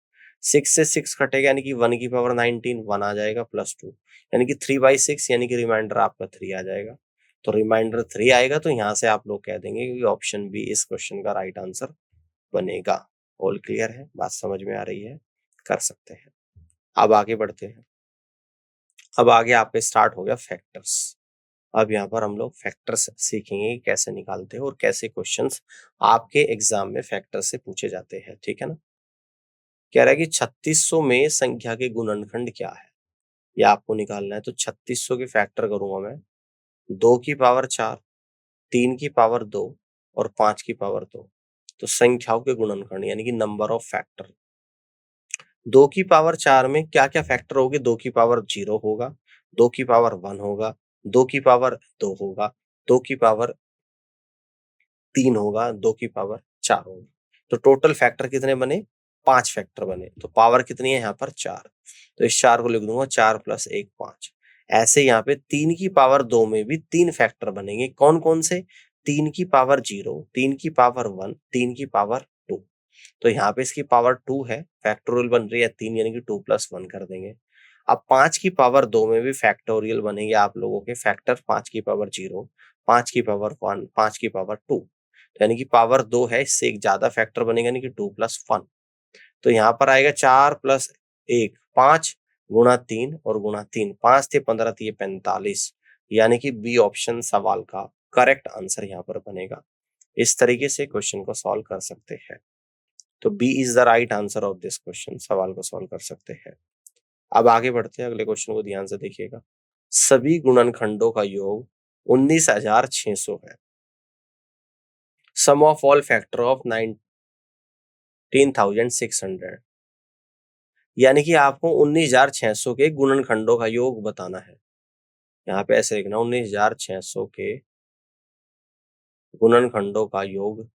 6 से 6 कटेगा यानी कि 1 की पावर 19 1 आ जाएगा प्लस 2 यानी कि 3/6, यानी कि रिमाइंडर आपका 3 आ जाएगा। तो रिमाइंडर 3 आएगा, तो यहाँ से आप लोग कह देंगे कि ऑप्शन बी इस क्वेश्चन का राइट आंसर बनेगा। ऑल क्लियर है, बात समझ में आ रही है, कर सकते हैं। अब आगे बढ़ते हैं। अब आगे आपके स्टार्ट हो गया फैक्टर्स। अब यहाँ पर हम लोग फैक्टर्स सीखेंगे कि कैसे निकालते हैं और कैसे क्वेश्चंस आपके एग्जाम में फैक्टर से पूछे जाते हैं। ठीक है ना, कह रहा है कि 3600 में संख्या के गुणनखंड क्या है, ये आपको निकालना है। तो 3600 के फैक्टर करूंगा मैं, 2 की पावर 4, 3 की पावर 2 और 5 की पावर 2। तो संख्याओं के गुणनखंड यानी कि नंबर ऑफ फैक्टर। 2 की पावर 4 में क्या क्या फैक्टर होंगे, 2 की पावर 0 होगा, 2 की पावर 1 होगा, 2 की पावर 2 होगा, 2 की पावर 3 होगा, 2 की पावर 4 होगा। तो टोटल फैक्टर कितने बने, 5 फैक्टर बने। तो पावर कितनी है यहाँ पर 4, तो इस 4 को लिख दूंगा 4 + 1 5। ऐसे यहाँ पे 3 की पावर 2 में भी 3 फैक्टर बनेंगे। कौन कौन से, 3 की पावर 0, 3 की पावर 1, 3 की पावर 2। तो यहाँ पे इसकी पावर 2 है, फैक्टोरियल बन रही है 3 यानी कि 2 + 1 कर देंगे। अब 5 की पावर 2 में भी फैक्टोरियल बनेंगे आप लोगों के फैक्टर, 5 की पावर 0, 5 की पावर 1, 5 की पावर 2। यानी कि पावर 2 है, इससे एक ज्यादा फैक्टर बनेगा, यानी कि 2 + 1। तो यहाँ पर आएगा 4 + 1 5 गुणा 3 और गुणा 3, 5 थे 15 थे 45, यानी कि बी ऑप्शन सवाल का करेक्ट आंसर यहाँ पर बनेगा। इस तरीके से क्वेश्चन को सॉल्व कर सकते हैं। तो B is the right answer of this question, सवाल को सॉल्व कर सकते हैं। अब आगे बढ़ते हैं, अगले क्वेश्चन को ध्यान से देखिएगा। सभी गुणनखंडों का योग 19,600 है। सम ऑफ ऑल फैक्टर ऑफ 19,600, यानी कि आपको 19,600 के गुणनखंडों का योग बताना है। यहाँ पे ऐसे लिखना, 19,600 के गुणनखंडों का योग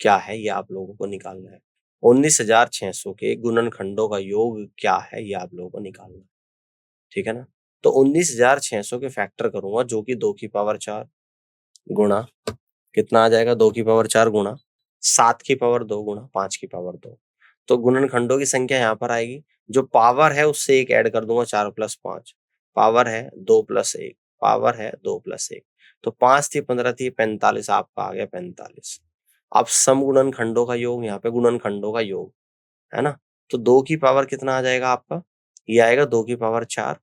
क्या है, ये आप लोगों को निकालना है। 19,600 के गुणनखंडों का योग क्या है, ये आप लोगों को निकालना है। ठीक है ना। तो 19,600 के फैक्टर करूंगा, जो कि 2 की पावर 4 गुणा कितना आ जाएगा, 2 की पावर 4 गुणा 7 की पावर 2 गुणा 5 की पावर 2। तो गुणनखंडों की संख्या यहाँ पर आएगी, जो पावर है उससे एक ऐड कर दूंगा, 4 प्लस 5, पावर है 2 प्लस 1, पावर है 2 प्लस 1, तो 5 थी 15 थी 45, आपका आ गया 45। अब सम गुणनखंडों का योग, यहाँ पे गुणनखंडों का योग है ना, तो 2 की पावर कितना आ जाएगा आपका, ये आएगा 2 की पावर 4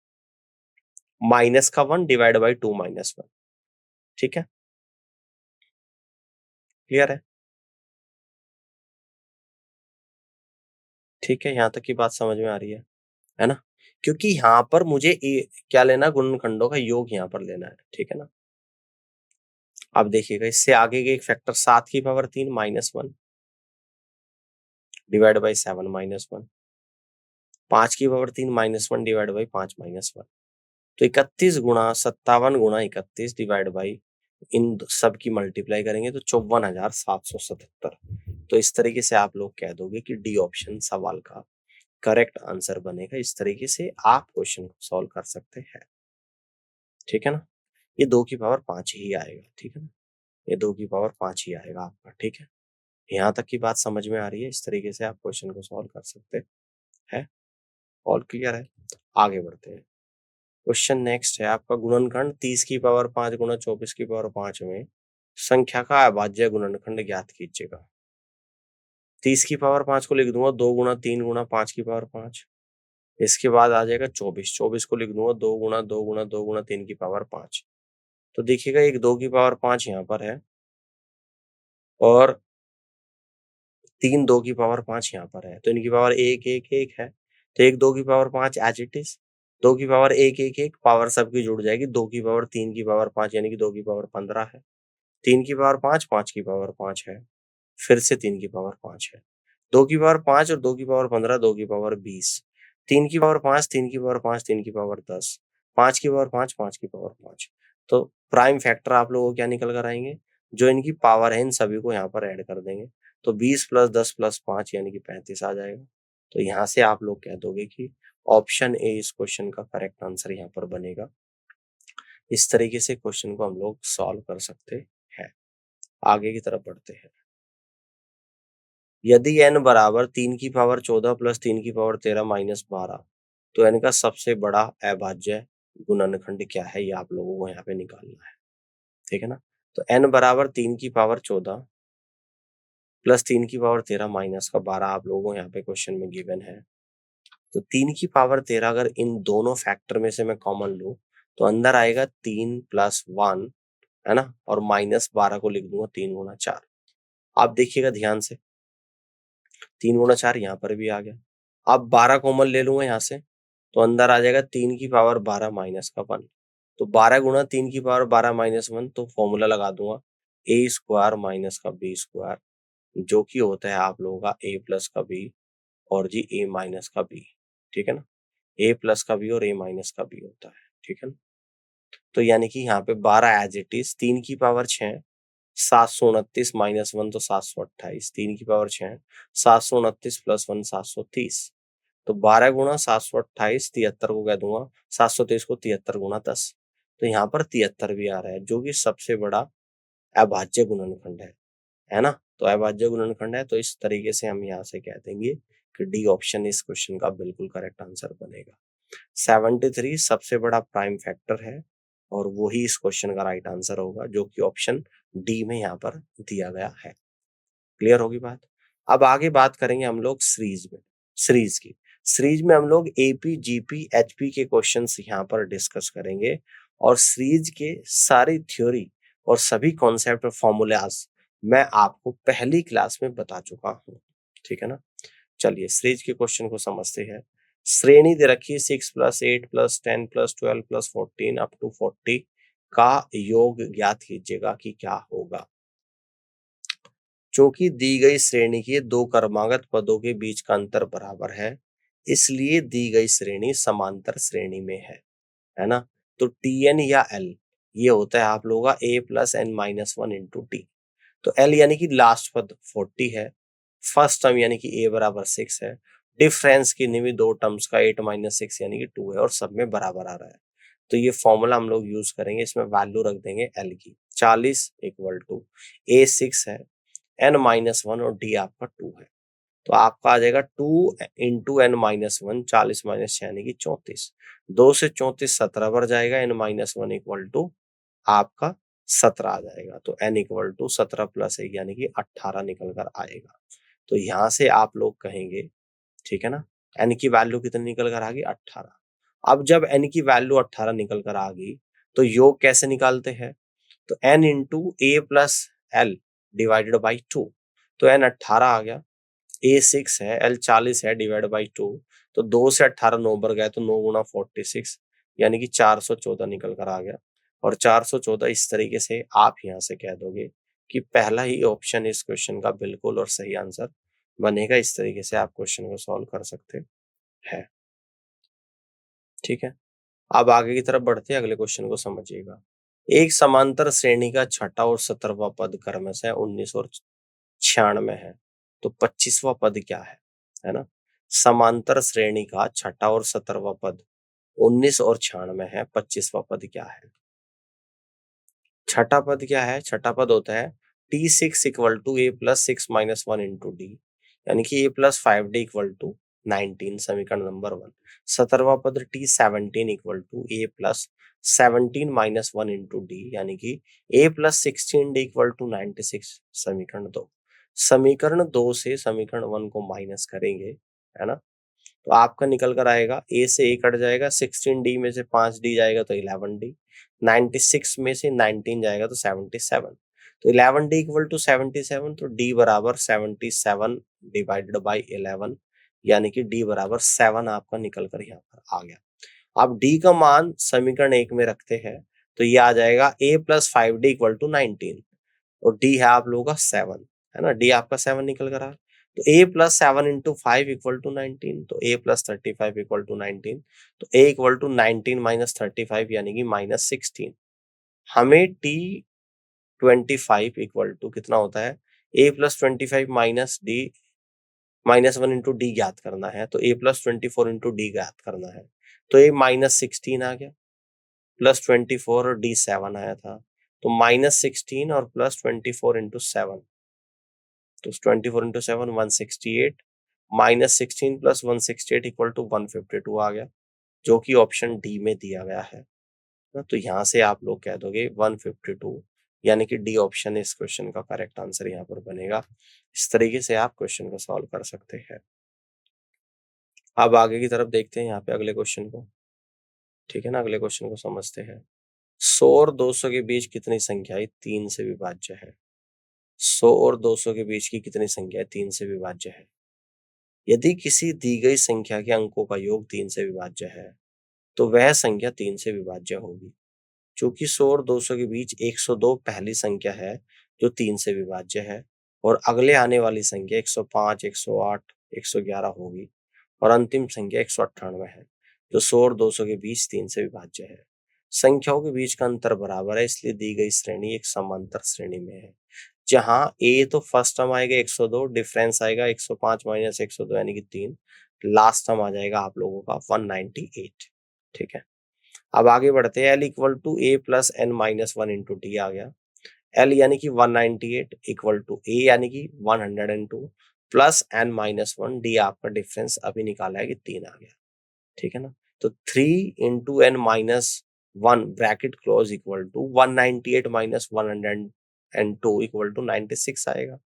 माइनस का 1 डिवाइड बाई 2 माइनस 1। ठीक है, क्लियर है। ठीक है, यहाँ तक की बात समझ में आ रही है ना। क्योंकि यहाँ पर मुझे क्या लेना, गुणनखंडों का योग यहाँ पर लेना है। ठीक है ना। अब देखिएगा, इससे आगे के एक फैक्टर 7 की power 3 minus 1 divide by 7 minus 1, 5 की power 3 minus 1 divide by 5 minus 1। तो 31 गुणा 57 गुणा 31 डिवाइड बाई इन सब की मल्टीप्लाई करेंगे तो 54,777। तो इस तरीके से आप लोग कह दोगे कि डी ऑप्शन सवाल का करेक्ट आंसर बनेगा। इस तरीके से आप क्वेश्चन को सॉल्व कर सकते हैं। ठीक है ना। ये 2 की पावर 5 ही आएगा। ठीक है ना, ये 2 की पावर 5 ही आएगा आपका। ठीक है, यहाँ तक की बात समझ में आ रही है। इस तरीके से आप क्वेश्चन को सॉल्व कर सकते हैं। ऑल क्लियर है। आगे बढ़ते हैं। क्वेश्चन नेक्स्ट है आपका, गुणनखंड 30 की पावर 5 गुणा 24 की पावर 5 में संख्या का अभाज्य गुणनखंड ज्ञात कीजिएगा। 30 की पावर 5 को लिख दूंगा 2 गुणा 3 गुणा 5 की पावर 5। इसके बाद आ जाएगा 24, 24 को लिख दूंगा 2 गुणा 2 गुणा 2 गुणा 3 की पावर 5। तो देखिएगा, एक 2 की पावर 5 यहाँ पर है और 3 2 की पावर 5 यहाँ पर है, तो इनकी पावर 1 1 1 है। तो एक 2 की पावर 5 एज इट इज, 2 की पावर 1 1 1, पावर सबकी जुड़ जाएगी। 2 की पावर 3 की पावर 5 यानी कि 2 की पावर 15 है। 3 की पावर 5 5 की पावर 5 है, फिर से 3 की पावर 5 है। 2 की पावर 5 और 2 की पावर 15, 2 की पावर 20, 3 की पावर 5 3 की पावर 5 3 की पावर 10, 5 की पावर 5 5 की पावर 5। तो प्राइम फैक्टर आप लोगों को क्या निकल कर आएंगे, जो इनकी पावर है इन सभी को यहाँ पर ऐड कर देंगे। तो 20 प्लस 10 प्लस 5 यानी कि 35 आ जाएगा। तो यहाँ से आप लोग कह दोगे कि ऑप्शन ए इस क्वेश्चन का करेक्ट आंसर यहाँ पर बनेगा। इस तरीके से क्वेश्चन को हम लोग सॉल्व कर सकते हैं। आगे की तरफ बढ़ते हैं। यदि n बराबर 3 की पावर 14 प्लस 3 की पावर 13 माइनस 12, तो n का सबसे बड़ा अभाज्य गुणनखंड क्या है, ये आप लोगों को यहाँ पे निकालना है। ठीक है ना। तो n बराबर 3 की पावर 14 प्लस 3 की पावर 13 माइनस का 12 आप लोगों को यहाँ पे क्वेश्चन में गिवन है। तो 3 की पावर 13 अगर इन दोनों फैक्टर में से मैं कॉमन लूँ तो अंदर आएगा 3 प्लस 1, है ना, और माइनस 12 को लिख दूंगा 3 गुना 4। आप देखिएगा ध्यान से, 3 गुना 4 यहाँ पर भी आ गया। अब 12 कॉमन ले लूंगा यहाँ से, तो अंदर आ जाएगा 3 की पावर 12 माइनस का 1। तो 12 गुना 3 की पावर 12 माइनस 1, तो फॉर्मूला लगा दूंगा ए स्क्वायर माइनस का बी स्क्वायर, जो कि होता है आप लोगों का ए प्लस का बी और जी ए माइनस का बी। ठीक है ना, ए प्लस का बी और ए माइनस का बी होता है। ठीक है ना। तो यानी कि यहाँ पे 12 एज इट इज, 3 की पावर 6 729 माइनस 1 तो 728, 3 की पावर 6 729 प्लस 1 730। तो 12 गुणा 728 73 को कह दूंगा, 723 को 73 गुणा 10। तो यहाँ पर 73 भी आ रहा है, जो कि सबसे बड़ा अभाज्य गुणनखंड है ना। तो अभाज्य गुणनखंड है, तो इस तरीके से हम यहाँ से कह देंगे कि डी ऑप्शन इस क्वेश्चन का बिल्कुल करेक्ट आंसर बनेगा। 73 सबसे बड़ा प्राइम फैक्टर है और वही इस क्वेश्चन का राइट आंसर होगा, जो कि ऑप्शन डी में यहाँ पर दिया गया है। क्लियर होगी बात। अब आगे बात करेंगे हम लोग सीरीज में। सीरीज में हम लोग एपी जीपी एचपी के क्वेश्चंस यहाँ पर डिस्कस करेंगे और सीरीज के सारी थ्योरी और सभी कॉन्सेप्ट और फॉर्मूलाज मैं आपको पहली क्लास में बता चुका हूँ। ठीक है ना। चलिए सीरीज के क्वेश्चन को समझते हैं। श्रेणी दे रखी है 6 + 8 + 10 + 12 + 14 अप टू 40 का योग ज्ञात कीजिएगा कि क्या होगा। चूंकि दी गई श्रेणी के दो क्रमागत पदों के बीच का अंतर बराबर है, इसलिए दी गई श्रेणी समांतर श्रेणी में है ना। तो टी एन या एल ये होता है आप लोगों का A plus N minus one into T. तो एल यानी कि लास्ट पद 40 है, फर्स्ट टर्म यानी कि ए बराबर 6 है, डिफरेंस की भी दो टर्म्स का 8 - 6 यानी कि 2 है और सब में बराबर आ रहा है। तो ये फॉर्मूला हम लोग यूज करेंगे, इसमें वैल्यू रख देंगे एल की 40 इक्वल टू ए 6 है, एन माइनस वन और डी आपका 2 है। तो आपका आ जाएगा 2 into n minus one, 40 minus यानी कि 34, 2 से 34 17 बढ़ जाएगा, n minus one equal to आपका 17 आ जाएगा। तो एन इक्वल टू 17 + 1 यानी कि 18 निकल कर आएगा। तो यहां से आप लोग कहेंगे, ठीक है ना, एन की वैल्यू कितनी निकल कर आ गई 18। अब जब एन की वैल्यू 18 निकल कर आ गई तो योग कैसे निकालते हैं, तो n into a plus l divided by 2। तो एन 18 आ गया, ए 6 है, एल 40 है, डिवाइड बाई 2। तो 2 से 18 9 बढ़ गए तो 9 गुणा 46 यानी कि 414 निकल कर आ गया। और 414 इस तरीके से आप यहां से कह दोगे कि पहला ही ऑप्शन इस क्वेश्चन का बिल्कुल और सही आंसर बनेगा। इस तरीके से आप क्वेश्चन को सॉल्व कर सकते हैं। ठीक है, अब आगे की तरफ बढ़ते हैं, अगले क्वेश्चन को समझिएगा। एक समांतर श्रेणी का छठा और 17वां पद क्रमशः 19 और 96 है, तो 25वां पद क्या है ना। समांतर श्रेणी का छठा और 17वां पद 19 और 96 है, 25वां पद क्या है। छठा पद क्या है, छठा पद होता है T6 equal to A plus 6 - 1 into d, यानी कि ए प्लस 5D इक्वल टू 19, समीकरण नंबर 1। 17वां पद T17 equal to A plus 17 - 1 into d, यानी कि ए प्लस 16D इक्वल टू 96, समीकरण 2। समीकरण 2 से समीकरण 1 को माइनस करेंगे, है ना, तो आपका निकल कर आएगा ए से ए कट जाएगा, 16D में से 5D जाएगा तो 11D, 96 में से 19 जाएगा तो 77। तो 11D इक्वल टू 77, तो D बराबर 77 डिवाइडेड बाई 11, यानी कि D बराबर 7 आपका निकल कर यहाँ पर आ गया। आप D का मान समीकरण 1 में रखते हैं तो ये आ जाएगा a plus 5D equal to 19 और D है आप लोगों का 7, है ना, D आपका 7 निकल कर आ। तो a plus 7 into 5 equal to 19, तो a प्लस 35 इक्वल टू 19, तो a इक्वल टू 19 माइनस 35 यानी कि -16। हमें T25 इक्वल टू कितना होता है, a plus 25 minus D minus 1 into D ज्ञात करना है, तो a प्लस 24 इंटू डी ज्ञात करना है। तो a -16 आ गया, प्लस 24 और डी 7 आया था, तो -16 और प्लस 24 इंटू 7, तो 24 इंटू 7 168, -16 + 168 इक्वल टू 152 आ गया, जो कि ऑप्शन डी में दिया गया है ना। तो यहाँ से आप लोग कह दोगे 152, यानी कि डी ऑप्शन इस क्वेश्चन का करेक्ट आंसर यहाँ पर बनेगा। इस तरीके से आप क्वेश्चन को सॉल्व कर सकते हैं। अब आगे की तरफ देखते हैं यहाँ पे अगले क्वेश्चन को, ठीक है ना, अगले क्वेश्चन को समझते हैं। 100 और 200 के बीच कितनी संख्याएं 3 से विभाज्य है। 100 और 200 के बीच की कितनी संख्याएं 3 से विभाज्य है। यदि किसी दी गई संख्या के अंकों का योग 3 से विभाज्य है तो वह संख्या 3 से विभाज्य होगी। चूंकि 100 और 200 के बीच 102 पहली संख्या है जो 3 से विभाज्य है और अगले आने वाली संख्या 105, 108, 111 होगी और अंतिम संख्या 198 है जो 100 और 200 के बीच 3 से विभाज्य है। संख्याओं के बीच का अंतर बराबर है, इसलिए दी गई श्रेणी एक समांतर श्रेणी में है। जहां ए तो फर्स्ट टर्म आएगा 102, डिफरेंस आएगा 105 - 102 यानी कि 3, लास्ट टर्म आ जाएगा आप लोगों का 198। ठीक है, अब आगे बढ़ते हैं। L equal to A plus N minus one into D आ गया। एल यानी कि 198 इक्वल टू ए यानी कि 102 plus N minus one, d आपका डिफरेंस अभी निकाला है कि 3 आ गया। ठीक है ना, तो 3 into n minus one bracket close equal to 198 minus 102 equal to 96 आएगा।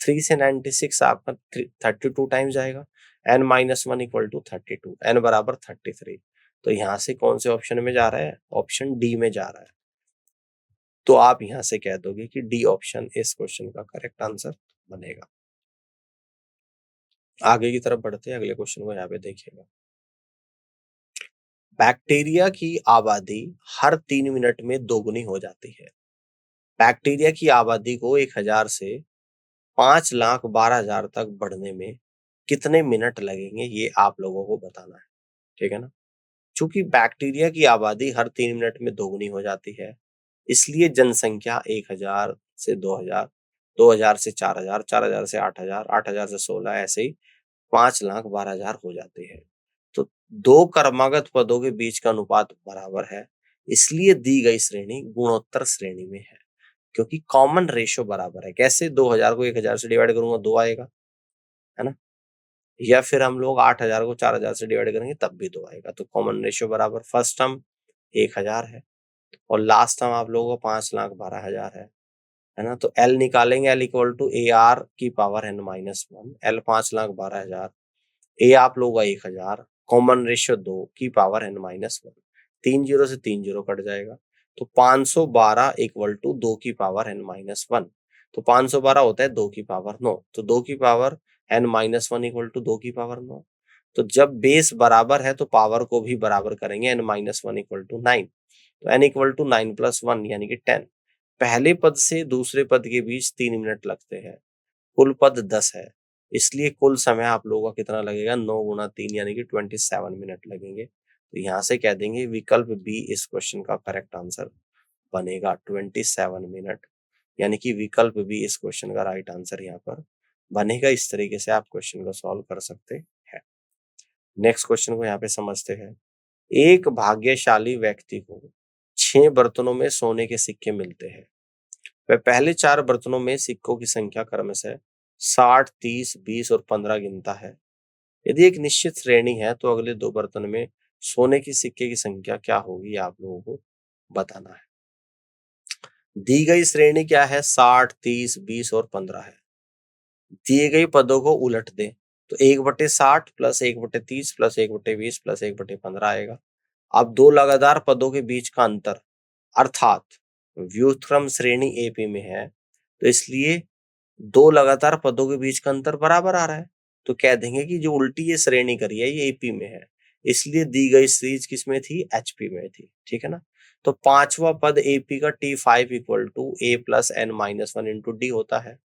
3 से 96 आपका 32 टाइम्स जाएगा। N minus one equal to 32, n बराबर 33। तो यहां से कौन से ऑप्शन में जा रहा है, ऑप्शन डी में जा रहा है। तो आप यहां से कह दोगे कि डी ऑप्शन इस क्वेश्चन का करेक्ट आंसर बनेगा। आगे की तरफ बढ़ते हैं, अगले क्वेश्चन को यहाँ पे देखिएगा। बैक्टीरिया की आबादी हर 3 मिनट में दोगुनी हो जाती है। बैक्टीरिया की आबादी को 1000 से 5,12,000 तक बढ़ने में कितने मिनट लगेंगे, ये आप लोगों को बताना है। ठीक है ना? चूंकि बैक्टीरिया की आबादी हर 3 मिनट में दोगुनी हो जाती है, इसलिए जनसंख्या 1000 से 2000, 2000 से 4000, 4000 से 8000, 8000 से 16, ऐसे ही 5,12,000 हो जाती है। तो दो क्रमागत पदों के बीच का अनुपात बराबर है, इसलिए दी गई श्रेणी गुणोत्तर श्रेणी में है, क्योंकि कॉमन रेशो बराबर है। कैसे? 2000 को 1000 से डिवाइड करूंगा 2 आएगा, है ना? या फिर हम लोग 8000 को 4000 से डिवाइड करेंगे तब भी 2 आएगा। तो कॉमन रेशियो बराबर, फर्स्ट टर्म 1000 है और लास्ट टर्म आप लोगों को 5,12,000 है ना? तो एल निकालेंगे, L equal to A R की power N minus one. L 5,12,000, A आप लोगों का 1000, कॉमन रेशियो 2 की power N minus one. 3 zero से 3 जीरो कट जाएगा, तो 512 इक्वल टू 2 की पावर एन माइनस वन। तो 512 होता है 2 की पावर 9, तो 2 की power N minus one equal to 2 की पावर 9। तो जब बेस बराबर है तो पावर को भी बराबर करेंगे, n minus one equal to 9। तो n equal to 9 plus one यानी कि 10। पहले पद से दूसरे पद के बीच 3 मिनट लगते हैं, कुल पद 10 है, इसलिए कुल समय आप लोगों का कितना लगेगा? 9 गुना 3 यानी कि 27 मिनट लगेंगे। तो यहाँ से कह देंगे विकल्प बी इस क्वेश्चन का करेक्ट आंसर बनेगा, 27 मिनट, यानी कि विकल्प बी इस क्वेश्चन का राइट आंसर यहाँ पर बनेगा। इस तरीके से आप क्वेश्चन को सॉल्व कर सकते हैं। नेक्स्ट क्वेश्चन को यहाँ पे समझते हैं। एक भाग्यशाली व्यक्ति को 6 बर्तनों में सोने के सिक्के मिलते हैं। वह पहले 4 बर्तनों में सिक्कों की संख्या क्रमशः 60, 30, 20 और 15 गिनता है। यदि एक निश्चित श्रेणी है तो अगले 2 बर्तन में सोने की सिक्के की संख्या क्या होगी, आप लोगों को बताना है। दी गई श्रेणी क्या है? 60, 30, 20 और 15 है। दिए गए पदों को उलट दें तो 1/60 प्लस 1/30 प्लस 1/20 प्लस 1/15 आएगा। अब दो लगातार पदों के बीच का अंतर, अर्थात व्युत्क्रम श्रेणी एपी में है, तो इसलिए दो लगातार पदों के बीच का अंतर बराबर आ रहा है। तो कह देंगे कि जो उल्टी ये श्रेणी करी है ये एपी में है, इसलिए दी गई सीरीज किसमें थी? एचपी में थी। ठीक है ना? तो पांचवा पद एपी का T5 equal to A plus N minus one into d होता है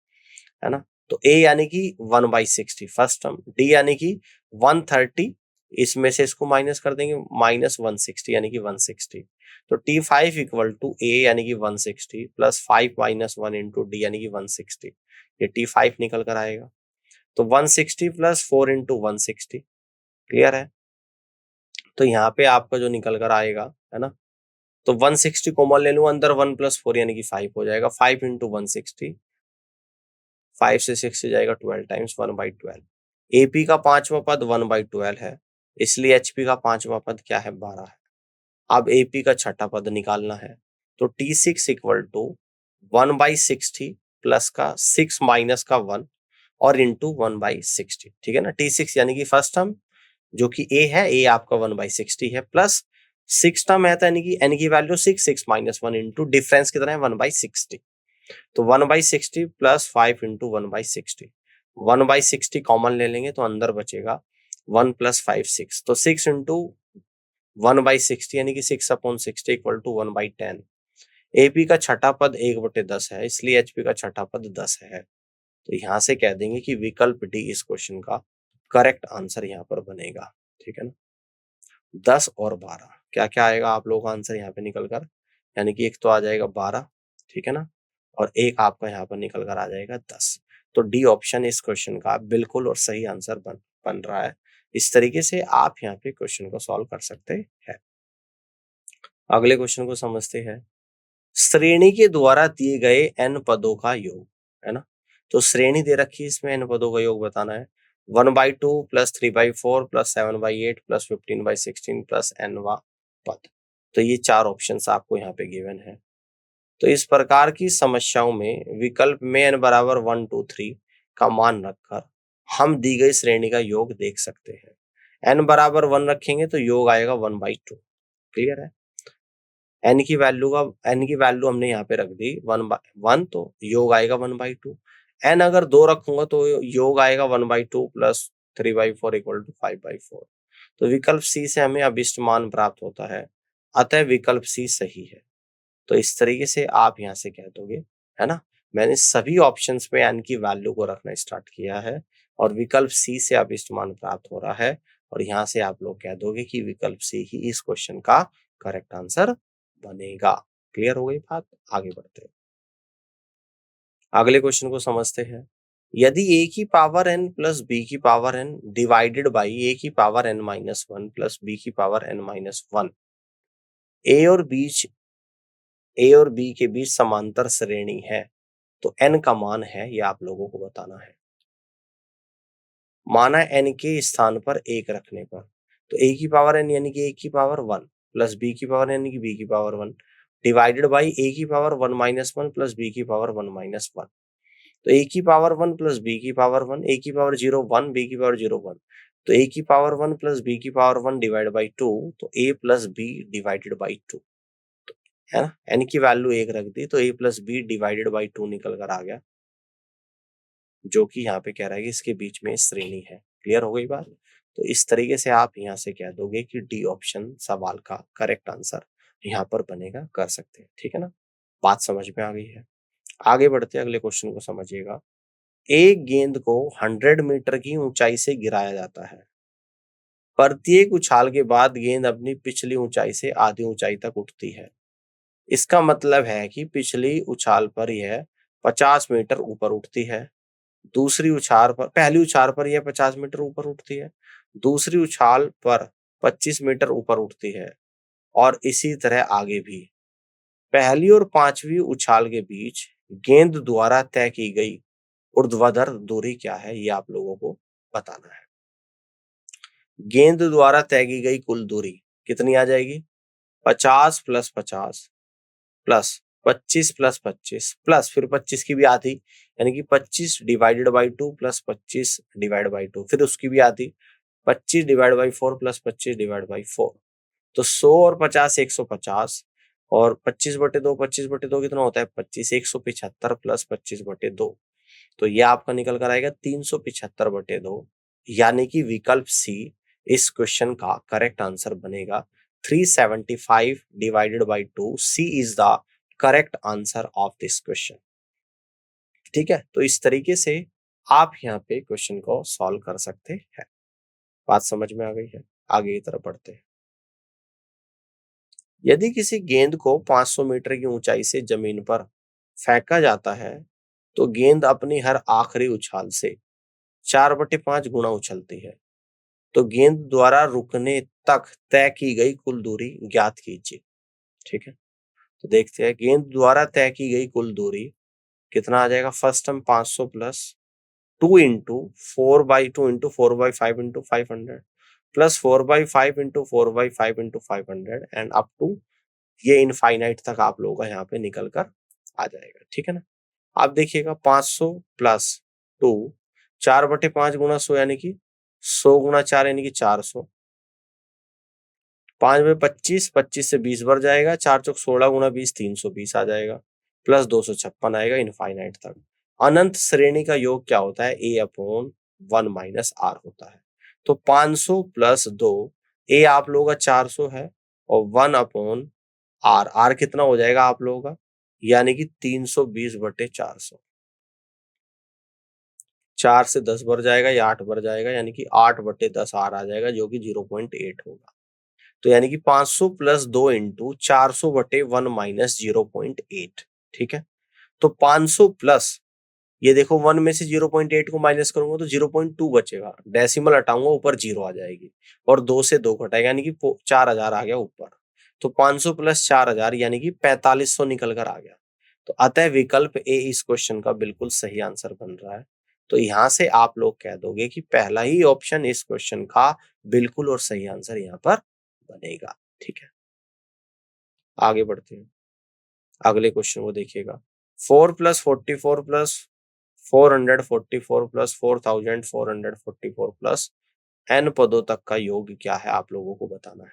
ना? तो ए यानी कि 1/60 फर्स्ट टर्म, डी यानी कि 130, इसमें से इसको माइनस कर देंगे, माइनस 160 यानी कि 160। तो T5 इक्वल टू ए यानी कि 160 plus 5 minus one into d यानी कि 160, ये T5 निकल कर आएगा। तो 160 प्लस 4 इंटू 160, क्लियर है? तो यहाँ पे आपका जो निकल कर आएगा, है ना, तो 160 कॉमन ले लूं अंदर, 1 प्लस 4 यानी कि 5 हो जाएगा। 5 इंटू 160, 5 से 6 से जाएगा 12 टाइम्स 1/12। एपी का पांचवा पद 1/12 है, इसलिए एचपी का पांचवा पद क्या है? 12 है। अब एपी का छठा पद निकालना है, तो T6 इक्वल टू 1/60 प्लस का 6 माइनस का 1 और इंटू 1/60। ठीक है ना? T6 यानी कि फर्स्ट टर्म जो कि ए है, ए आपका 1/60 है, प्लस 6 टर्म है, तो यानी कि एन की वैल्यू 6, 6 माइनस 1 इंटू डिफरेंस कितना है? 1/60। तो 1/60 प्लस 5 इंटू 1/60, 1/60 कॉमन ले लेंगे तो अंदर बचेगा 1 प्लस 5 6, तो 6 इंटू 1/60 यानी कि 6/60 इक्वल टू 1/10। एपी का छठा पद 1/10 है, इसलिए एचपी का छठा पद 10 है। तो यहां से कह देंगे कि विकल्प डी इस क्वेश्चन का करेक्ट आंसर यहाँ पर बनेगा। ठीक है ना? 10 और 12 क्या क्या आएगा आप लोगों का आंसर यहाँ पे निकल कर, यानी कि एक तो आ जाएगा 12, ठीक है ना, और एक आपका यहाँ पर निकल कर आ जाएगा 10। तो डी ऑप्शन इस क्वेश्चन का बिल्कुल और सही आंसर बन रहा है। इस तरीके से आप यहाँ पे क्वेश्चन को सॉल्व कर सकते हैं। अगले क्वेश्चन को समझते हैं। श्रेणी के द्वारा दिए गए n पदों का योग, है ना, तो श्रेणी दे रखी है, इसमें n पदों का योग बताना है। 1/2 प्लस 3/4 प्लस 7/8 प्लस 15/16 प्लस nवा पद। तो ये चार ऑप्शंस आपको यहाँ पे गिवन है। तो इस प्रकार की समस्याओं में विकल्प में n बराबर 1, 2, 3 का मान रखकर हम दी गई श्रेणी का योग देख सकते हैं। n बराबर 1 रखेंगे तो योग आएगा 1/2, क्लियर है? एन की वैल्यू हमने यहाँ पे रख दी 1/1, तो योग आएगा 1/2। एन अगर 2 रखूंगा तो योग आएगा 1/2 प्लस 3/4 इक्वल टू 5/4। तो विकल्प सी से हमें अभिष्ट मान प्राप्त होता है, अतः विकल्प सी सही है। तो इस तरीके से आप यहाँ से कह दोगे, है ना। मैंने सभी ऑप्शंस में n की वैल्यू को रखना स्टार्ट किया है और विकल्प सी से अभिष्ट मान प्राप्त हो रहा है, और यहाँ से आप लोग कह दोगे कि विकल्प सी ही इस क्वेश्चन का करेक्ट आंसर बनेगा। क्लियर हो गई बात? आगे बढ़ते हैं, अगले क्वेश्चन को समझते हैं। यदि a की पावर n प्लस b की power n divided by a की power n minus one plus b की पावर n माइनस वन ए और बी के बीच समांतर श्रेणी है, तो n का मान है ये आप लोगों को बताना है। माना n के स्थान पर 1 रखने पर, तो a की पावर n यानी कि a की पावर 1 प्लस b की पावर n यानी कि b की पावर 1 डिवाइडेड बाई a की पावर 1 माइनस 1 प्लस b की पावर 1 माइनस 1। तो a की पावर 1 प्लस b की पावर 1, a की पावर 0 1, b की पावर 0 1, तो a की पावर 1 प्लस b की पावर 1 डिवाइड बाई 2, तो a plus b divided by 2, है ना। n की वैल्यू 1 रख दी तो a plus b divided by 2 निकल कर आ गया, जो कि यहाँ पे कह रहा है कि इसके बीच में श्रेणी है। क्लियर हो गई बात? तो इस तरीके से आप यहाँ से कह दोगे कि डी ऑप्शन सवाल का करेक्ट आंसर यहाँ पर बनेगा, कर सकते हैं। ठीक है ना, बात समझ में आ गई है। आगे बढ़ते अगले क्वेश्चन को समझिएगा। एक गेंद को 100 मीटर की ऊंचाई से गिराया जाता है। प्रत्येक उछाल के बाद गेंद अपनी पिछली ऊंचाई से आधी ऊंचाई तक उठती है। इसका मतलब है कि पिछली उछाल पर यह 50 मीटर ऊपर उठती है, दूसरी उछाल पर पहली उछाल पर यह 50 मीटर ऊपर उठती है, दूसरी उछाल पर 25 मीटर ऊपर उठती है, और इसी तरह आगे भी। पहली और पांचवी उछाल के बीच गेंद द्वारा तय की गई ऊर्ध्वाधर दूरी क्या है, ये आप लोगों को बताना है। गेंद द्वारा तय की गई कुल दूरी कितनी आ जाएगी? 50 प्लस 50 प्लस 25 प्लस 25 प्लस फिर 25 की भी आधी, यानी कि 25 divided by 2 plus 25 divide by 2, फिर उसकी भी आधी 25 divide by 4 plus 25 divide by 4। तो 100 और 50 150, और 25/2 कितना होता है 25, 175 प्लस 25/2, तो ये आपका निकल कर आएगा 375/2, यानी कि विकल्प सी इस क्वेश्चन का करेक्ट आंसर बनेगा। 375 divided by 2, C is the correct answer of this question. ठीक है, तो इस तरीके से आप यहाँ पे क्वेश्चन को सॉल्व कर सकते हैं। बात समझ में आ गई है? आगे की तरफ बढ़ते हैं। यदि किसी गेंद को 500 मीटर की ऊंचाई से जमीन पर फेंका जाता है, तो गेंद अपनी हर आखिरी उछाल से 4/5 गुना उछलती है। तो गेंद द्वारा रुकने तक तय की गई कुल दूरी ज्ञात कीजिए। ठीक है, तो देखते हैं गेंद द्वारा तय की गई कुल दूरी कितना आ जाएगा। फर्स्ट हम 500 plus 2 into 4/2 into 4/5 into 500 plus 4/5 into 4/5 into 500 and up to ये इनफाइनाइट तक आप लोगों का यहाँ पे निकल कर आ जाएगा। ठीक है ना, आप देखिएगा 500 प्लस 2, 4/5 गुना 100 यानी कि 100 गुना 4 यानी कि 400, 5 में 25, 25 से 20 बढ़ जाएगा, 4 चौक 16 गुना 20 320 आ जाएगा, प्लस 256 आएगा इनफाइनाइट तक। अनंत श्रेणी का योग क्या होता है? ए अपॉन 1 माइनस आर होता है। तो 500 प्लस 2, ए आप लोगों का 400 है, और 1 अपॉन आर, आर कितना हो जाएगा आप लोगों का, यानी कि 320/400। 4 से 10 बढ़ जाएगा या 8 बढ़ जाएगा, यानी कि 8/10 आर आ जाएगा, जो कि 0.8 होगा। तो यानी कि 500 प्लस 2 इंटू 400/1 माइनस 0.8। ठीक है, तो 500 प्लस ये देखो 1 में से 0.8 को माइनस करूंगा तो 0.2 बचेगा, डेसिमल हटाऊंगा ऊपर 0 आ जाएगी, और 2 से 2 घटाएगा यानी कि 4000 आ गया ऊपर। तो 500 प्लस 4000 यानी कि 4500 निकल कर आ गया। तो अतः विकल्प ए इस क्वेश्चन का बिल्कुल सही आंसर बन रहा है। तो यहां से आप लोग कह दोगे कि पहला ही ऑप्शन इस क्वेश्चन का बिल्कुल और सही आंसर यहाँ पर बनेगा। ठीक है, आगे बढ़ते हैं, अगले क्वेश्चन को देखिएगा। 4 plus 44 plus 444 plus 4444 plus n पदों तक का योग क्या है, आप लोगों को बताना है।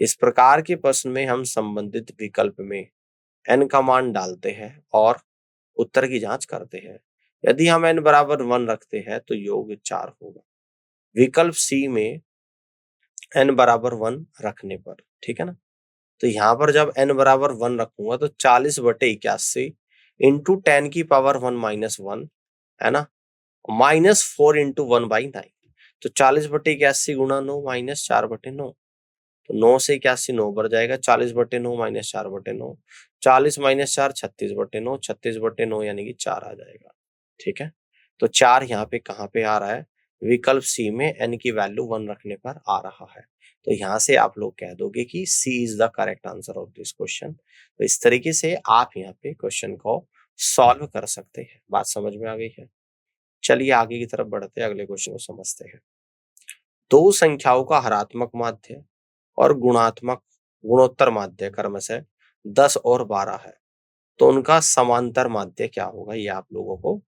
इस प्रकार के प्रश्न में हम संबंधित विकल्प में n का मान डालते हैं और उत्तर की जांच करते हैं। यदि हम n बराबर 1 रखते हैं तो योग 4 होगा। विकल्प सी में n बराबर 1 रखने पर, ठीक है ना। तो यहाँ पर जब n बराबर 1 रखूंगा तो 40/81 इंटू 10⁻1 - 1, है ना, -4 इंटू 1/9। तो 40/81 गुणा 9 -4/9। तो 9 से 81 9 बढ़ जाएगा, 40/9 -4/9, 40 - 4 36/9, 36/9 यानी कि 4 आ जाएगा, ठीक है। तो 4 यहाँ पे कहाँ पे आ रहा है, विकल्प सी में n की वैल्यू 1 रखने पर आ रहा है। तो यहाँ से आप लोग कह दोगे कि C is the correct answer of this question. तो इस तरीके से आप यहाँ पे क्वेश्चन को सॉल्व कर सकते हैं। बात समझ में आ गई है। चलिए आगे की तरफ बढ़ते हैं, अगले क्वेश्चन को समझते हैं। दो संख्याओं का हरात्मक माध्य और गुणात्मक गुणोत्तर माध्य क्रमशः 10 और 12 है, तो उनका समांतर माध्य क्या होगा, ये आप लोगों को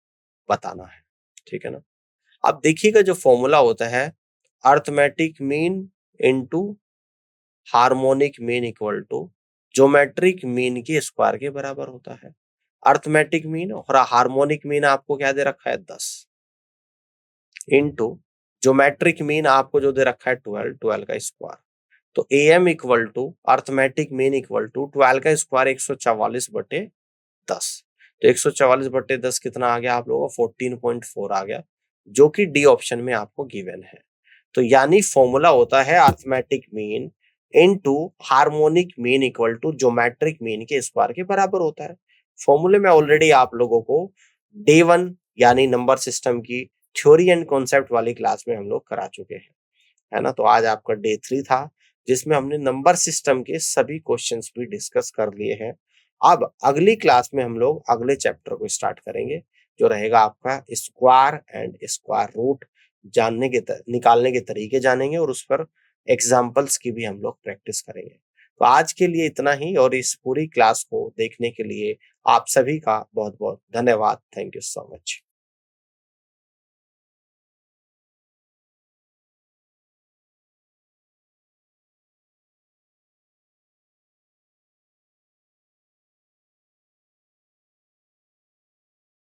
बताना है, ठीक है ना। अब देखिएगा जो फॉर्मूला होता है, arithmetic mean into harmonic mean equal to geometric mean के स्क्वायर के बराबर होता है। अर्थमेटिक मीन और हार्मोनिक मीन आपको क्या दे रखा है, 10 इंटू ज्योमेट्रिक मीन आपको जो दे रखा है 12, 12 का स्क्वायर। तो am equal to arithmetic mean equal to 12 का स्क्वायर 144/10। तो 144/10 कितना आ गया आप लोगों को, 14.4 आ गया, जो कि डी ऑप्शन में आपको गिवन है। तो यानी फॉर्मूला होता है arithmetic mean into harmonic mean equal to geometric mean के स्क्वायर के बराबर होता है। फॉर्मूले में ऑलरेडी आप लोगों को डे 1 यानी नंबर सिस्टम की थ्योरी एंड कॉन्सेप्ट वाली क्लास में हम लोग करा चुके हैं, है ना। तो आज आपका डे 3 था, जिसमें हमने नंबर सिस्टम के सभी क्वेश्चंस भी डिस्कस कर लिए हैं। अब अगली क्लास में हम लोग अगले चैप्टर को स्टार्ट करेंगे, जो रहेगा आपका स्क्वायर एंड स्क्वायर रूट निकालने के तरीके जानेंगे, और उस पर एग्जाम्पल्स की भी हम लोग प्रैक्टिस करेंगे। तो आज के लिए इतना ही, और इस पूरी क्लास को देखने के लिए आप सभी का बहुत बहुत धन्यवाद। Thank you so much.